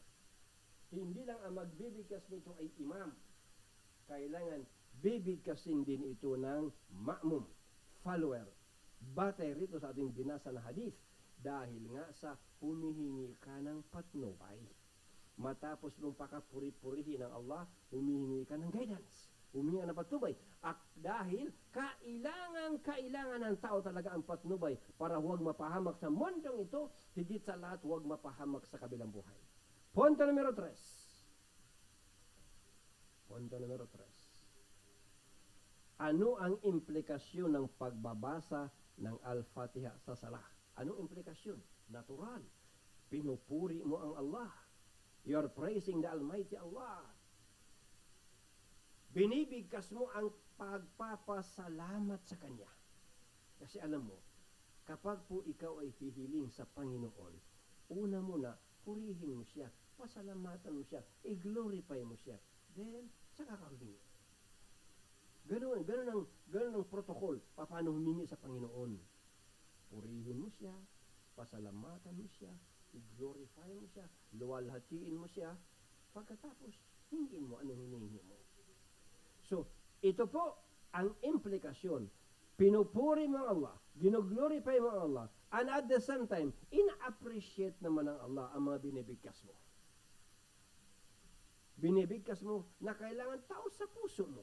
Hindi lang ang magbibigkas nito ay imam. Kailangan bibigkasin din ito ng ma'mum, follower. Batay rito sa ating binasa na hadith, dahil nga sa humihingi ka ng patnubay. Matapos mong pakapuri-purihin ng Allah, humihingi ka ng guidance. Humihingi ng patnubay. At dahil kailangan ng tao talaga ang patnubay para huwag mapahamak sa mundong ito, higit sa lahat huwag mapahamak sa kabilang buhay. Punto numero 3. Ano ang implikasyon ng pagbabasa ng Al-Fatiha sa salah? Anong implikasyon? Natural. Pinupuri mo ang Allah. You're praising the Almighty Allah. Binibigkas mo ang pagpapasalamat sa Kanya. Kasi alam mo, kapag po ikaw ay hihiling sa Panginoon, una muna, purihin mo siya, pasalamatan mo siya, i-glorify mo siya. Then, saka ka humingi. Ganun ang protocol, paano humingi sa Panginoon. purihin mo siya, pasalamatan mo siya, i-glorify mo siya, luwalhatiin mo siya, pagkatapos, hingin mo anong hinihingi mo. So, ito po ang implikasyon. Pinupuri mo ang Allah, ginoglorify mo ang Allah, and at the same time, ina-appreciate naman ng Allah ang mga binibigkas mo. Binibigkas mo na kailangan tao sa puso mo.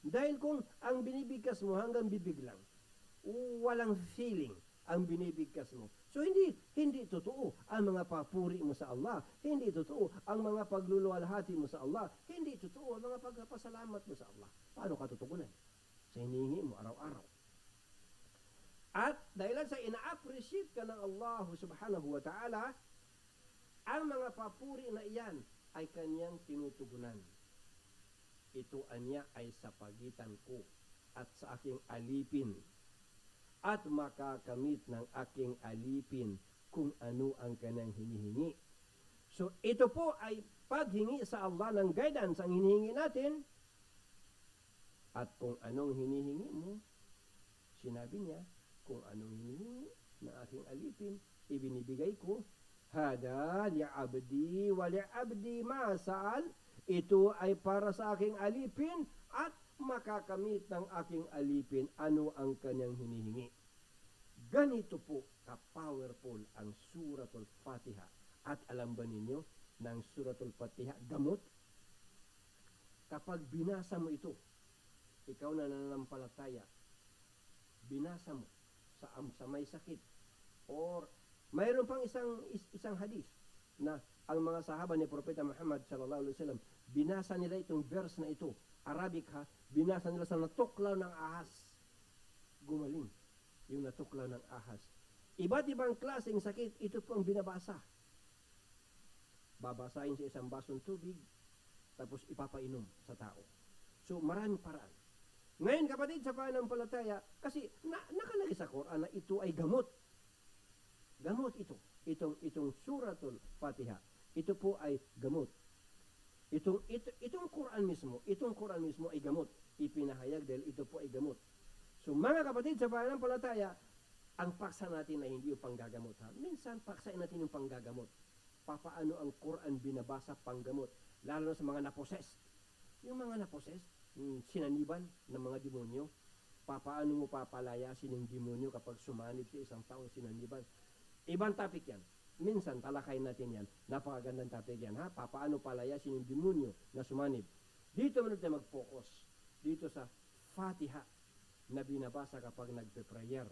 Dahil kung ang binibigkas mo hanggang bibig lang, walang feeling ang binibigkas mo. So hindi totoo ang mga papuri mo sa Allah, hindi totoo ang mga pagluluwalhati mo sa Allah, hindi totoo ang mga pagpapasalamat mo sa Allah. Paano ka tutugunan? Sa hinihingi mo araw-araw. At dahil sa ina-appreciate ka ng Allah subhanahu wa ta'ala, ang mga papuri na iyan ay kanyang tinutugunan. Ito anya ay sa pagitan ko at sa aking alipin, at makakamit ng aking alipin kung ano ang kanyang hinihingi. So ito po ay paghingi sa Allah ng guidance ang hinihingi natin, at kung anong hinihingi mo, sinabi niya, kung anong hinihingi ng aking alipin, ibinibigay ko. Hada li'abdi wa li'abdi ma sa'al. Ito ay para sa aking alipin at makakamit ng aking alipin ano ang kanyang hinihingi. Ganito po ka-powerful ang Suratul Fatiha. At alam ba ninyo, ng Suratul Fatiha, gamot? Kapag binasa mo ito, ikaw na nananampalataya, binasa mo sa may sakit, or mayroon pang isang hadis na ang mga sahaba ni Propeta Muhammad sallallahu alaihi wasallam, binasa nila itong verse na ito, Arabic ha, binasa nila sa natuklaw ng ahas. Gumaling yung natuklaw ng ahas. Iba't ibang klaseng sakit, ito po ang binabasa. Babasahin sa isang basong tubig, tapos ipapainom sa tao. So maraming paraan. Ngayon kapatid sa pananampalataya, kasi nakalagay sa Quran na ito ay gamot. Gamot ito. Itong Suratul Fatiha. Ito po ay gamot. Itong Quran mismo ay gamot. Ipinahayag dahil ito po ay gamot. So mga kapatid sa pananampalataya, ang paksa natin ay hindi yung panggagamot. Ha? Minsan paksain natin yung panggagamot. Papaano ang Quran binabasa panggamot? Lalo na sa mga naposes. Yung mga naposes, sinaniban ng mga demonyo. Papaano mo papalayasin yung demonyo kapag sumanib sa isang taong sinaniban? Ibang topic yan. Minsan, talakayin natin yan. Napakagandang topic yan. Ha? Papaano palayasin yung demonyo na sumanib? Dito mo natin mag-focus. Dito sa Fatiha na binabasa kapag nagpe-prayer.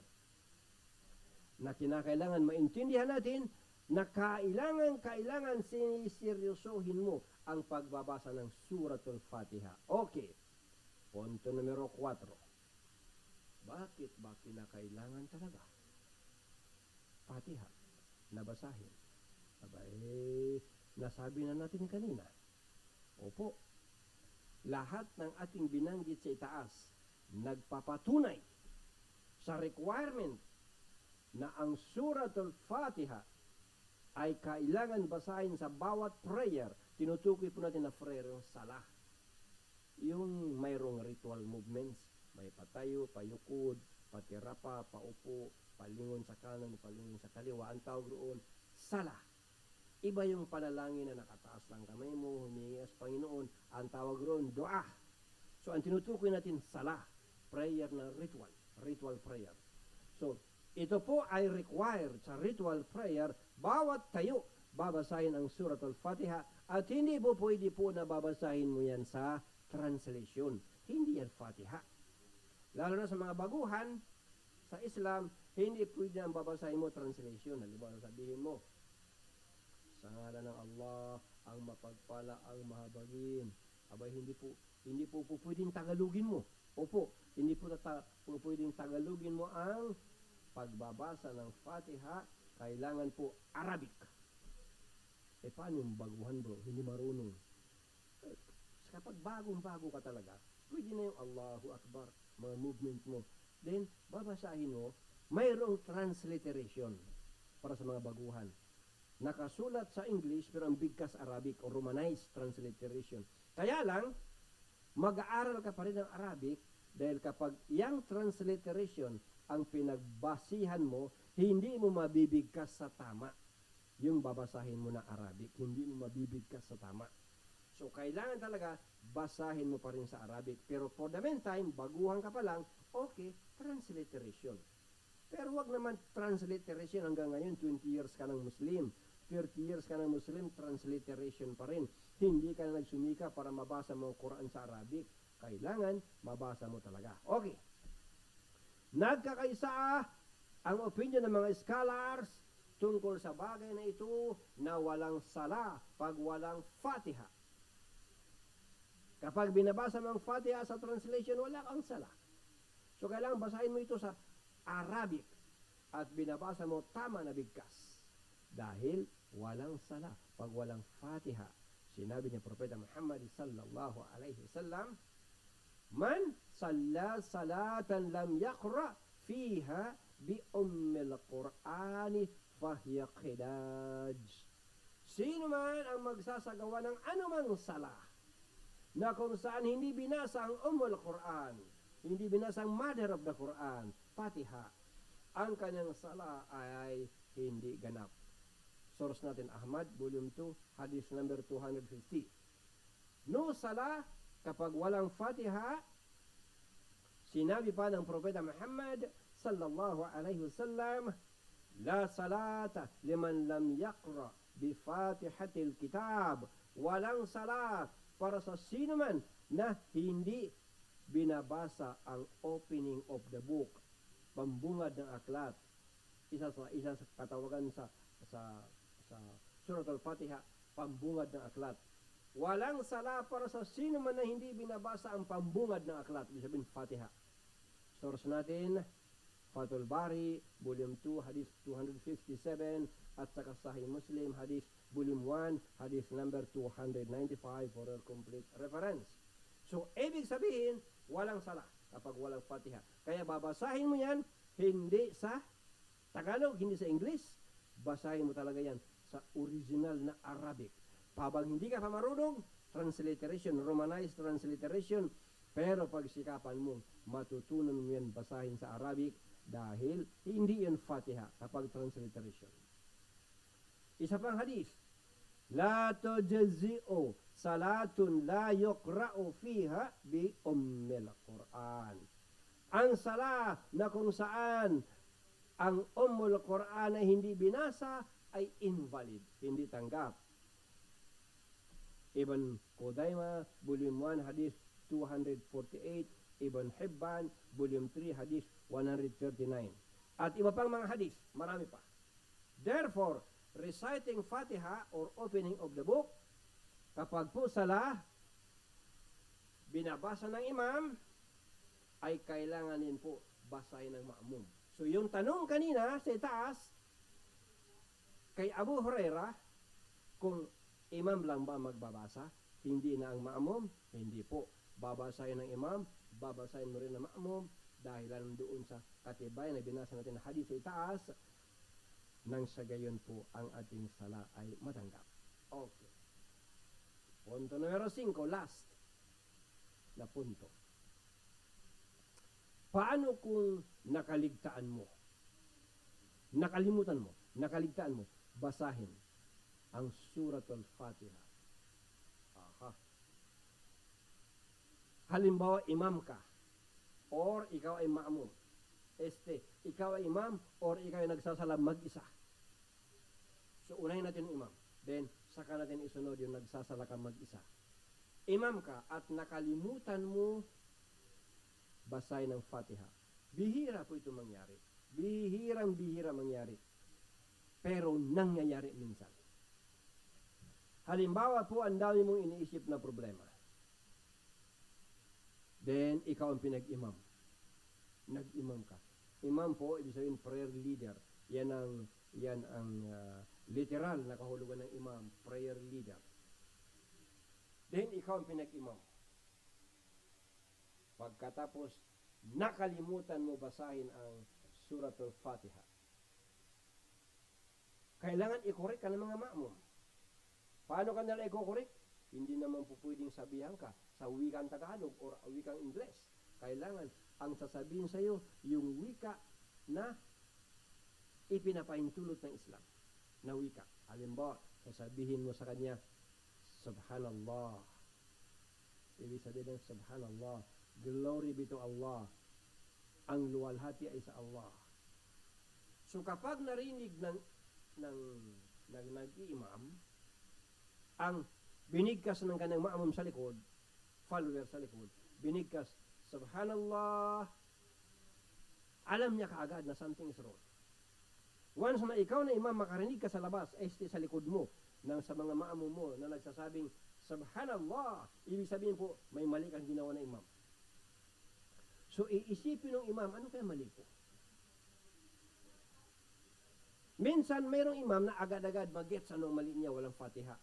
Na kinakailangan maintindihan natin na kailangan siniseryosohin mo ang pagbabasa ng Suratul Fatiha. Okay. Punto numero 4. Bakit ba kinakailangan talaga Fatiha nabasahin? Abay, nasabi na natin kanina. Opo, lahat ng ating binanggit sa itaas nagpapatunay sa requirement na ang Suratul Fatiha ay kailangan basahin sa bawat prayer. Tinutukoy po natin na prayer yung salah. Yung mayroong ritual movements, may patayo, payukod, patirapa, paupo, palingon sa kanan, palingon sa kaliwa. Ang tawag roon, salah. Iba yung panalangin na nakataas lang kamay mo, humingi sa Panginoon. Ang tawag roon, dua. So, ang tinutukoy natin, salah. Prayer na ritual prayer. So, ito po ay required sa ritual prayer. Bawat tayo, babasahin ang Suratul Fatiha. At hindi po pwede po na babasahin mo yan sa translation. Hindi yan Fatiha. Lalo na sa mga baguhan, sa Islam, hindi pwede ang babasahin mo translation. Halimbawa, sabihin mo, sa ngalan ng Allah, ang mapagpala, ang mahabagin. Abay, hindi po pwedeng Tagalogin mo. Opo, hindi po pwedeng Tagalogin mo ang pagbabasa ng Fatiha. Kailangan po Arabic. Paano yung baguhan bro? Hindi marunong. Kapag bagong-bago ka talaga, pwede na yung Allahu Akbar, mga movement mo. Then, babasahin mo, mayroong transliteration para sa mga baguhan. Nakasulat sa English, pero ang bigkas Arabic o Romanized transliteration. Kaya lang, mag-aaral ka pa rin ng Arabic dahil kapag yung transliteration ang pinagbasihan mo, hindi mo mabibigkas sa tama. Yung babasahin mo na Arabic, hindi mo mabibigkas sa tama. So, kailangan talaga basahin mo pa rin sa Arabic. Pero for the meantime, baguhan ka pa lang, okay, transliteration. Pero wag naman transliteration hanggang ngayon, 20 years ka ng Muslim. 30 years ka ng Muslim, transliteration pa rin. Hindi ka na nagsumika para mabasa mo ang Quran sa Arabic. Kailangan, mabasa mo talaga. Okay. Nagkakaisa ang opinion ng mga scholars tungkol sa bagay na ito na walang sala pag walang Fatiha. Kapag binabasa mo ang Fatiha sa translation, wala kang sala. So, kailangan basahin mo ito sa Arabic at binabasa mo tama na bigkas. Dahil walang sala pag walang Fatiha. Sinabi ni Propeta Muhammad sallallahu alaihi wasallam, "Man salla salatan lam yaqra fiha bi ummil Qur'ani fahiya qidaj." Sino man ang magsasagawa ng anumang sala na kung saan hindi binasa ang Ummul Quran, hindi binasa ang Mother of the Quran, Fatiha, ang kanyang sala ay hindi ganap. Source natin Ahmad, Volume 2, Hadith number 250. No sala kapag walang Fatiha. Sinabi pa ng Propeta Muhammad sallallahu alaihi wasallam, "La salata liman lam yaqra bi Fatihatil Kitab." Walang salat para sa sino man na hindi binabasa ang opening of the book, pambungad ng aklat. Isa sa katawagan sa Surah Al-Fatiha, pambungad ng aklat. Walang sala para sa sino man na hindi binabasa ang pambungad ng aklat, ibig sabihin Fatiha. Source natin, Fathul Bari, Volume 2, Hadith 257, at saka Sahih Muslim, Hadith Volume 1, Hadith number 295 for a complete reference. So, ibig sabihin, walang sala kapag walang Fatiha. Kaya babasahin mo yan, hindi sa Tagalog, hindi sa English. Basahin mo talaga yan sa original na Arabic. Pabang hindi ka pa marunong, transliteration, Romanized transliteration, pero pagsikapan mo, matutunan mo yan basahin sa Arabic dahil hindi yan Fatiha kapag transliteration. Isa pang hadith, "La tujzi'u salatun la yuqra'u fiha bi ummil Qur'an." Ang sala na kung saan ang Ummul Quran ay hindi binasa ay invalid, hindi tanggap. Ibn Qudaymah, Volume 1, Hadith 248, Ibn Hibban, Volume 3, Hadith 139. At iba pang mga hadith, marami pa. Therefore, reciting Fatiha or opening of the book, kapag po sala, binabasa ng imam, ay kailangan din po basahin ng ma'mum. So yung tanong kanina sa itaas, kay Abu Huraira, kung imam lang ba magbabasa, hindi na ang ma'mum, hindi po. Babasahin ng imam, babasahin mo rin ng ma'mum, dahil doon sa katibayan na binasa natin na hadith sa itaas, nang sa gayon po ang ating sala ay matanggap. Okay. Punto numero 5, last na punto. Paano kung nakaligtaan mo? Nakalimutan mo, nakaligtaan mo, basahin ang Suratul Fatiha. Aha. Halimbawa, imam ka, or ikaw ay ma'mum. Ikaw ay imam, or ikaw ay nagsasalam mag-isa. So, unahin natin yung imam. Then, saka natin isunod yung nagsasala ka mag-isa. Imam ka at nakalimutan mo basahin ng Fatiha. Bihira po ito mangyari. Bihirang-bihira mangyari. Pero nangyayari minsan. Halimbawa po, ang dami mong iniisip na problema. Then, ikaw ang pinag-imam. Nag-imam ka. Imam po, ibig sabihin prayer leader. Yan ang literal na kahulugan ng imam, prayer leader. Then, ikaw ang pinag-imam. Pagkatapos, nakalimutan mo basahin ang Suratul Fatiha. Kailangan i-correct ka ng mga ma'mum. Paano ka nila i-correct? Hindi naman po pwedeng sabihan ka sa wikang Tagalog o wikang Ingles. Kailangan ang sasabihin sa iyo yung wika na ipinapaintulot ng Islam na wika. Halimbawa, sasabihin mo sa kanya, Subhanallah. Ibig sabihin ng Subhanallah, glory be to Allah. Ang luwalhati ay sa Allah. So kapag narinig ng nag-iimam, ang binigkas ng kanyang maamum sa likod, follower sa likod, binigkas, Subhanallah, alam niya kaagad na something is wrong. Once na ikaw na imam makarinig ka sa labas, sa likod mo, sa mga maamum mo na nagsasabing, Subhanallah, ibig sabihin po, may mali kang ginawa na imam. So iisipin ng imam, ano kaya mali ko? Minsan mayroong imam na agad-agad mag-gets anong mali niya, walang Fatiha.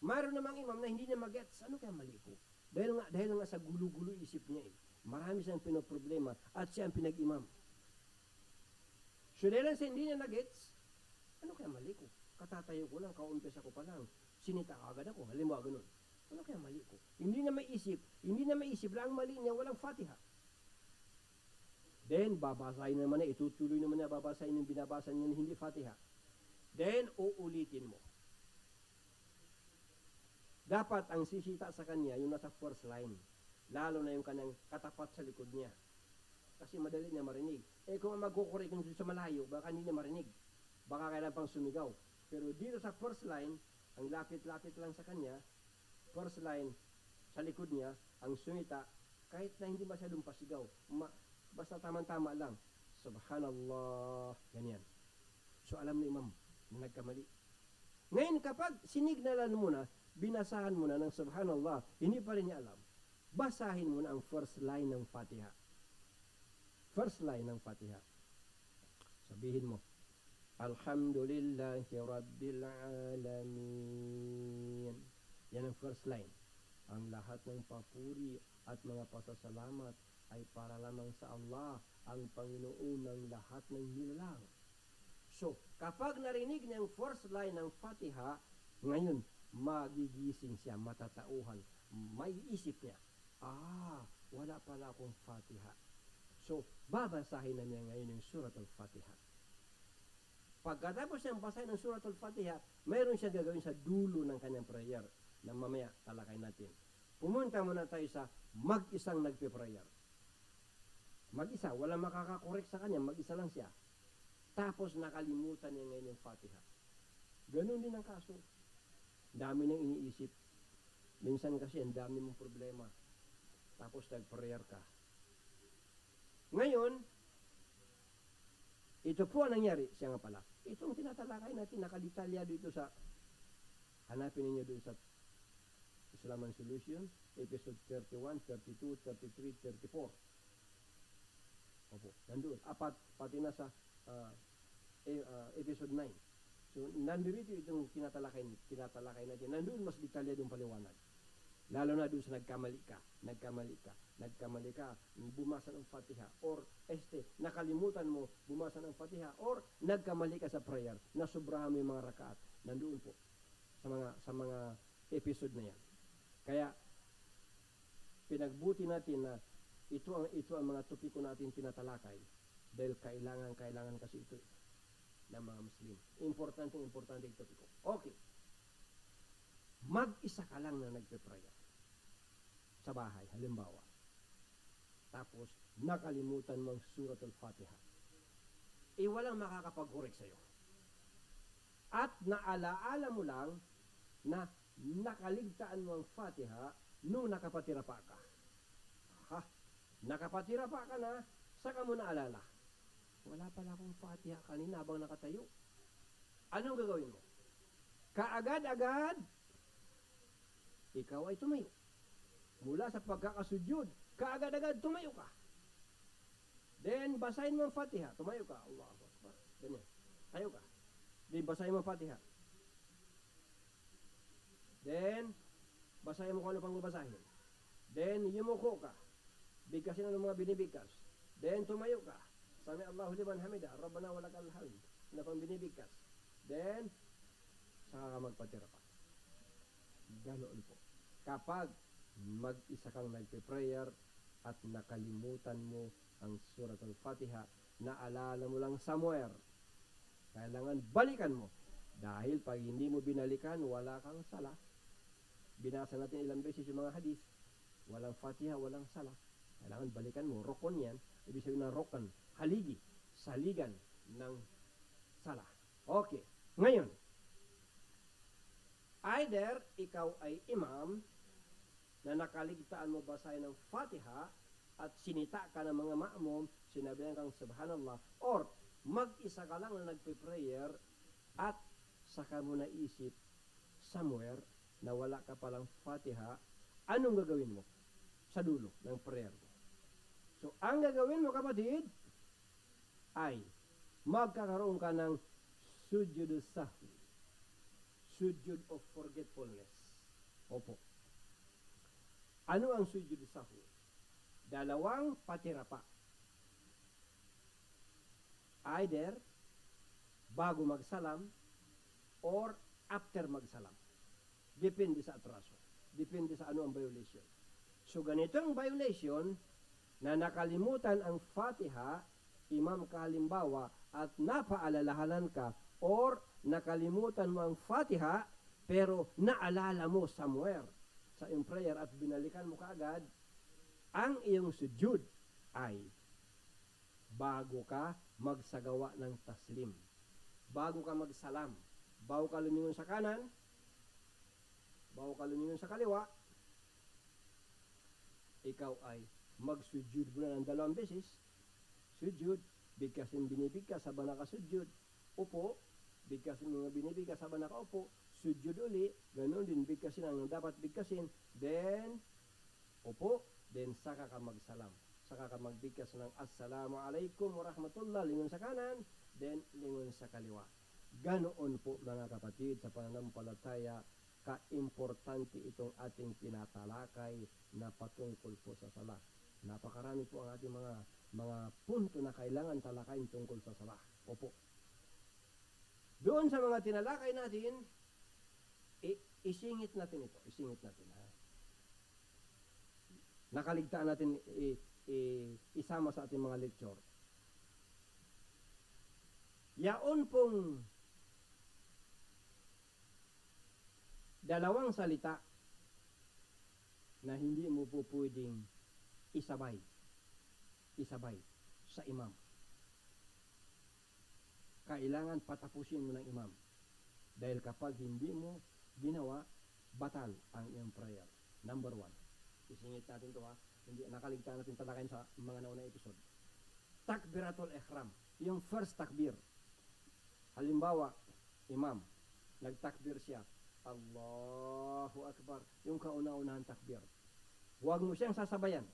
Mayroon namang imam na hindi niya mag-gets, ano kaya mali ko? Dahil nga sa gulo-gulo isip niya eh. Marami siyang pinoproblema at siya ang pinag-imam. So dahil sa hindi niya nag-gets, ano kaya mali ko? Katatayo ko lang, kaumpisa ko pa lang, sinita agad ako, halimbawa ganun. Ano kaya mali ko? Hindi na maisip lang mali niya, walang Fatiha. Then, babasahin naman na, itutuloy naman na babasahin yung binabasa niya na hindi Fatiha. Then, uulitin mo. Dapat ang sisita sa kanya, yung nasa first line. Lalo na yung kanyang katapat sa likod niya. Kasi madali niya marinig. Kung magkukorek yung sa malayo, baka hindi niya marinig. Baka kailan pang sumigaw. Pero dito sa first line, ang lapit-lapit lang sa kanya, first line, sa likod niya, ang sumita, kahit na hindi masyadong pasigaw, basta tamang-tama lang. Subhanallah. Ganyan. So alam ni imam na nagkamali. Ngayon kapag sinignalan mo na, binasahan mo na ng Subhanallah, hindi pa rin niya alam, basahin mo na ang first line ng Fatiha. First line ng Fatiha. Sabihin mo, Alhamdulillahi Rabbil Alamin. Yan ang first line. Ang lahat ng papuri at mga pasasalamat ay para lamang sa Allah, ang Panginoon ng lahat ng nilalang. So, kapag narinig niya ang first line ng Fatiha, ngayon, magigising siya, matatauhan, may isip niya, wala pala akong Fatiha. So, babasahin na niya ngayon yung Surat al-Fatiha. Pagkatapos siyang basahin ng Surat al-Fatiha, mayroon siya gagawin sa dulo ng kanyang prayer na mamaya talakay natin. Pumunta muna tayo sa mag-isang nagpe-prayer. Mag-isa, walang makakakorek sa kanya, mag-isa lang siya. Tapos nakalimutan niya ngayon yung Fatiha. Ganun din ang kaso. Dami nang iniisip. Minsan kasi ang dami mong problema. Tapos nag-prayer ka. Ngayon, ito po ang nangyari. Siya nga pala. Itong tinatalakay natin, nakalitalya dito sa, hanapin ninyo doon sa Islam and Solution, episode 31, 32, 33, 34. Opo, nandun. Pati na sa episode 9. So, nandito itong tinatalakay natin. Nandun mas detalya yung paliwanag. Lalo na doon sa nagkamali ka, bumasa ng Fatiha, or nakalimutan mo, bumasa ng Fatiha, or nagkamali ka sa prayer, nasubrahan mo yung mga rakaat. Nandoon po sa mga episode na yan. Kaya, pinagbuti natin na ito ang mga topiko natin tinatalakay dahil kailangan kasi ito ng mga Muslim. Importante yung topiko. Okay. Mag-isa ka lang na nagpe-prayer sa bahay, halimbawa. Tapos, nakalimutan mo ang Surat al-Fatiha. Walang makakapag-correct sa'yo. At naalaala mo lang na nakaligtaan mo ang Fatiha nung nakapatira pa ka. Nakapatira pa ka na, saka mo naalala. Wala pala akong Fatiha kanina habang nakatayo. Anong gagawin mo? Kaagad-agad, ikaw ay tumayo. Mula sa pagkakasudyod, kaagad-agad tumayo ka. Then, basahin mo ang Fatiha. Tumayo ka. Allahu Akbar. Ganyan. Tayo ka. Then, basahin mo ang Fatiha. Then, basahin mo kung ano pang babasahin. Then, yumuko ka. Bigkasin ang mga binibigkas. Then, tumayo ka. Sami Allahu liman hamida. Rabbana walakal hamd. Na pang binibigkas. Then, saka ka magpatira pa. Ganoon po. Kapag mag-isa kang nagpe-prayer at nakalimutan mo ang Surat al-Fatiha, naalala mo lang somewhere. Kailangan balikan mo. Dahil pag hindi mo binalikan, wala kang sala. Binasa natin ilang beses yung mga hadis. Walang Fatiha, walang sala. Kailangan balikan mo. Rokon yan. Ibig sabihin ng rokon. Haligi. Saligan ng sala. Okay. Ngayon, either ikaw ay imam na nakaligtaan mo basahin ng Fatiha at sinita ka ng mga ma'mum, sinabihan kang subhanallah, or mag-isa ka lang na nagpe-prayer at saka mo naisip somewhere na wala ka palang Fatiha, anong gagawin mo sa dulo ng prayer mo? So, ang gagawin mo, kapatid, ay magkakaroon ka ng sujud sahwi, sujud of forgetfulness. Opo. Ano ang sujud sahwi? Dalawang patirapa. Either bago magsalam or after magsalam. Depende sa atraso. Depende sa ano ang violation. So ganitong violation na nakalimutan ang Fatiha, imam ka halimbawa, at napaalalahanan ka or nakalimutan mo ang Fatiha pero naalala mo somewhere sa iyong prayer at binalikan mo kaagad, ang iyong sujud ay bago ka magsagawa ng taslim, bago ka magsalam, bago ka lumingon sa kanan, bago ka lumingon sa kaliwa, ikaw ay magsujud muna ng 2 beses. Sujud, bigkasin binibigkas habang nakasujud. Upo, bigkasin mga binibigkas habang nakaupo. Sujud uli, ganun din bigkasin ang dapat bigkasin. Then, upo, then saka ka magsalam. Saka ka magbigkas ng Assalamualaikum warahmatullah, lingon sa kanan, then lingon sa kaliwa. Ganoon po mga kapatid sa pananampalataya, ka-importante itong ating tinatalakay na patungkol po sa sala. Napakarami po ang ating mga punto na kailangan talakayin tungkol sa sala. Opo. Doon sa mga tinalakay natin, isingit natin ito. Isingit natin. Ha? Nakaligtaan natin isama sa ating mga lecture. Yaon pong dalawang salita na hindi mo po pwedeng isabay sa imam. Kailangan patapusin mo ng imam. Dahil kapag hindi mo ginawa, batal ang iyong prayer. Number 1. Isingit natin ito ha. Hindi, nakaligtaan natin talakayin sa mga naunang episode. Takbiratul ihram. Yung first takbir. Halimbawa, imam, nagtakbir siya. Allahu Akbar. Yung kauna-unahan takbir. Huwag mo siyang sasabayan.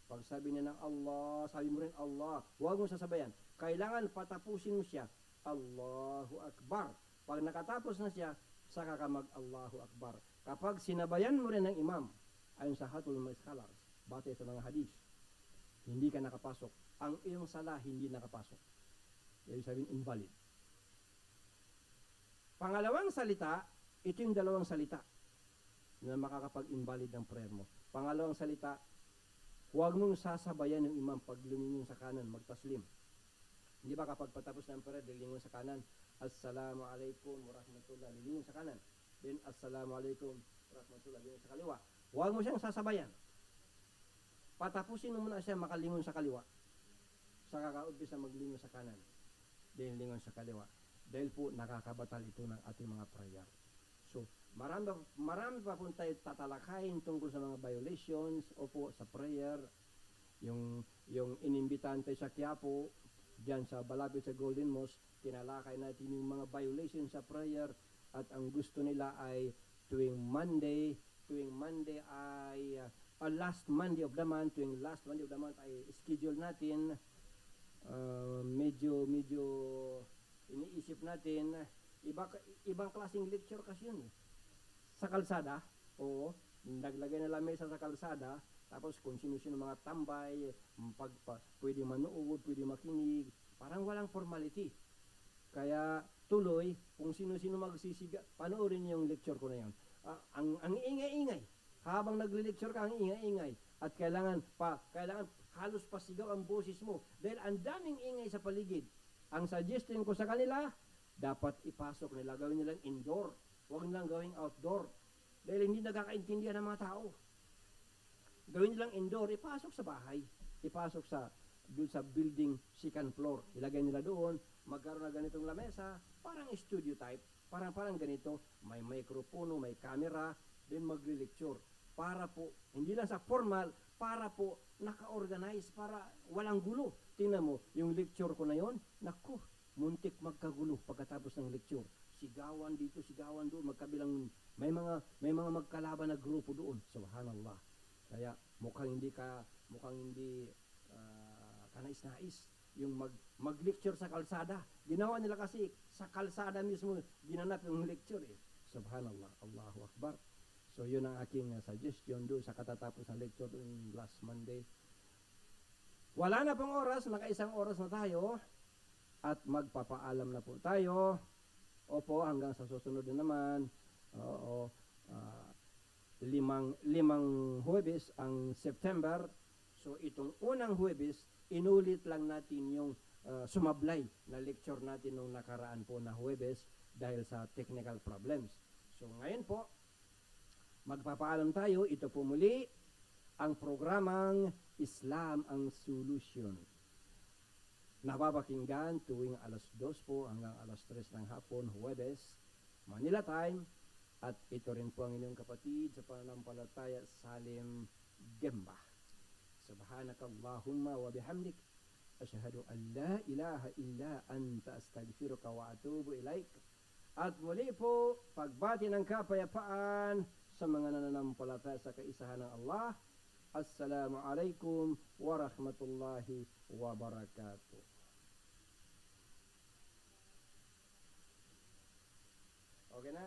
Pag sabi niya ng Allah, sabi mo rin Allah. Huwag mo sasabayan. Kailangan patapusin mo siya. Allahu Akbar. Pag nakatapos na siya, saka ka mag-Allahu Akbar. Kapag sinabayan mo rin ng imam, ayon sa hatul mga scholars, batay sa mga hadis, hindi ka nakapasok. Ang iyong sala hindi nakapasok. Ibig sabihin invalid. Pangalawang salita, ito yung dalawang salita na makakapag-invalid ng prayer mo. Pangalawang salita, huwag mong sasabayan yung imam pag lumingon sa kanan, magtaslim. Hindi ba kapag patapos ng prayer, lilingon sa kanan, Assalamualaikum warahmatullahi, lilingon sa kanan. Then, Assalamualaikum warahmatullahi, lilingon sa kaliwa. Huwag mo siyang sasabayan. Patapusin mo muna siya makalingon sa kaliwa. Saka ka-umpisa maglingon sa kanan. Then, lingon sa kaliwa. Dahil po, nakakabatal ito ng ating mga prayer. So, marami pa po tayo tatalakayin tungkol sa mga violations o po sa prayer. Yung inimbitahan tayo sa Quiapo, dyan sa Balapit sa Golden Mosque, tinalakay natin yung mga violations sa prayer at ang gusto nila ay tuwing Monday ay last Monday of the month, tuwing last Monday of the month ay schedule natin, medyo iniisip natin, ibang klaseng lecture kasi yun. Sa kalsada, oo, naglagay na lamesa sa kalsada, tapos kung sino-sino mga tambay, pwede manood, pwede makinig, parang walang formality. Kaya tuloy, kung sino-sino magsisiga, panoorin yung lecture ko na yan. Ang ingay-ingay. Habang nagle-lecture ka, ang ingay-ingay. At kailangan halos pasigaw ang boses mo dahil ang daming ingay sa paligid. Ang suggestion ko sa kanila, dapat ipasok nila, gawin nilang indoor, huwag nilang gawing outdoor dahil hindi nagkakaintindihan ng mga tao. Gawin nilang indoor, ipasok sa bahay, ipasok doon sa building second floor, ilagay nila doon, magkaroon na ganitong lamesa, parang studio type, parang ganito, may microphone, may camera, then magre-lecture. Para po, hindi lang sa formal, para po naka-organize, para walang gulo. Tingnan mo, yung lecture ko na yon, naku, muntik magkagulo pagkatapos ng lecture. Sigawan dito, sigawan doon, magkabilang, may mga magkalaban na grupo doon. Subhanallah. Kaya mukhang hindi kanais-nais yung mag-lecture sa kalsada. Ginawa nila kasi sa kalsada mismo ginanap yung lecture eh. Subhanallah, Allahu Akbar. So yun ang aking suggestion doon sa katatapos ng lecture doon last Monday. Wala na pong oras, naka-isang oras na tayo at magpapaalam na po tayo. Opo, hanggang sa susunod na naman. Oo, limang Huwebes ang September. So itong unang Huwebes, inulit lang natin yung sumablay na lecture natin nung nakaraan po na Huwebes dahil sa technical problems. So ngayon po, magpapaalam tayo. Ito po muli ang programang Islam ang Solusyon. Napapakinggan tuwing alas 2 po hanggang alas 3 ng hapon, Huwebes, Manila time. At ito rin po ang inyong kapatid sa pananampalataya, Salim Gemba. Subhanakallahumma wa bihamdik. Asyhadu an la ilaha illa anta astaghfiruka wa atubu ilaik. At muli po, pagbati ng kapayapaan sa mga nananampalataya sa kaisahan ng Allah. Assalamualaikum warahmatullahi wabarakatuh. Okay na?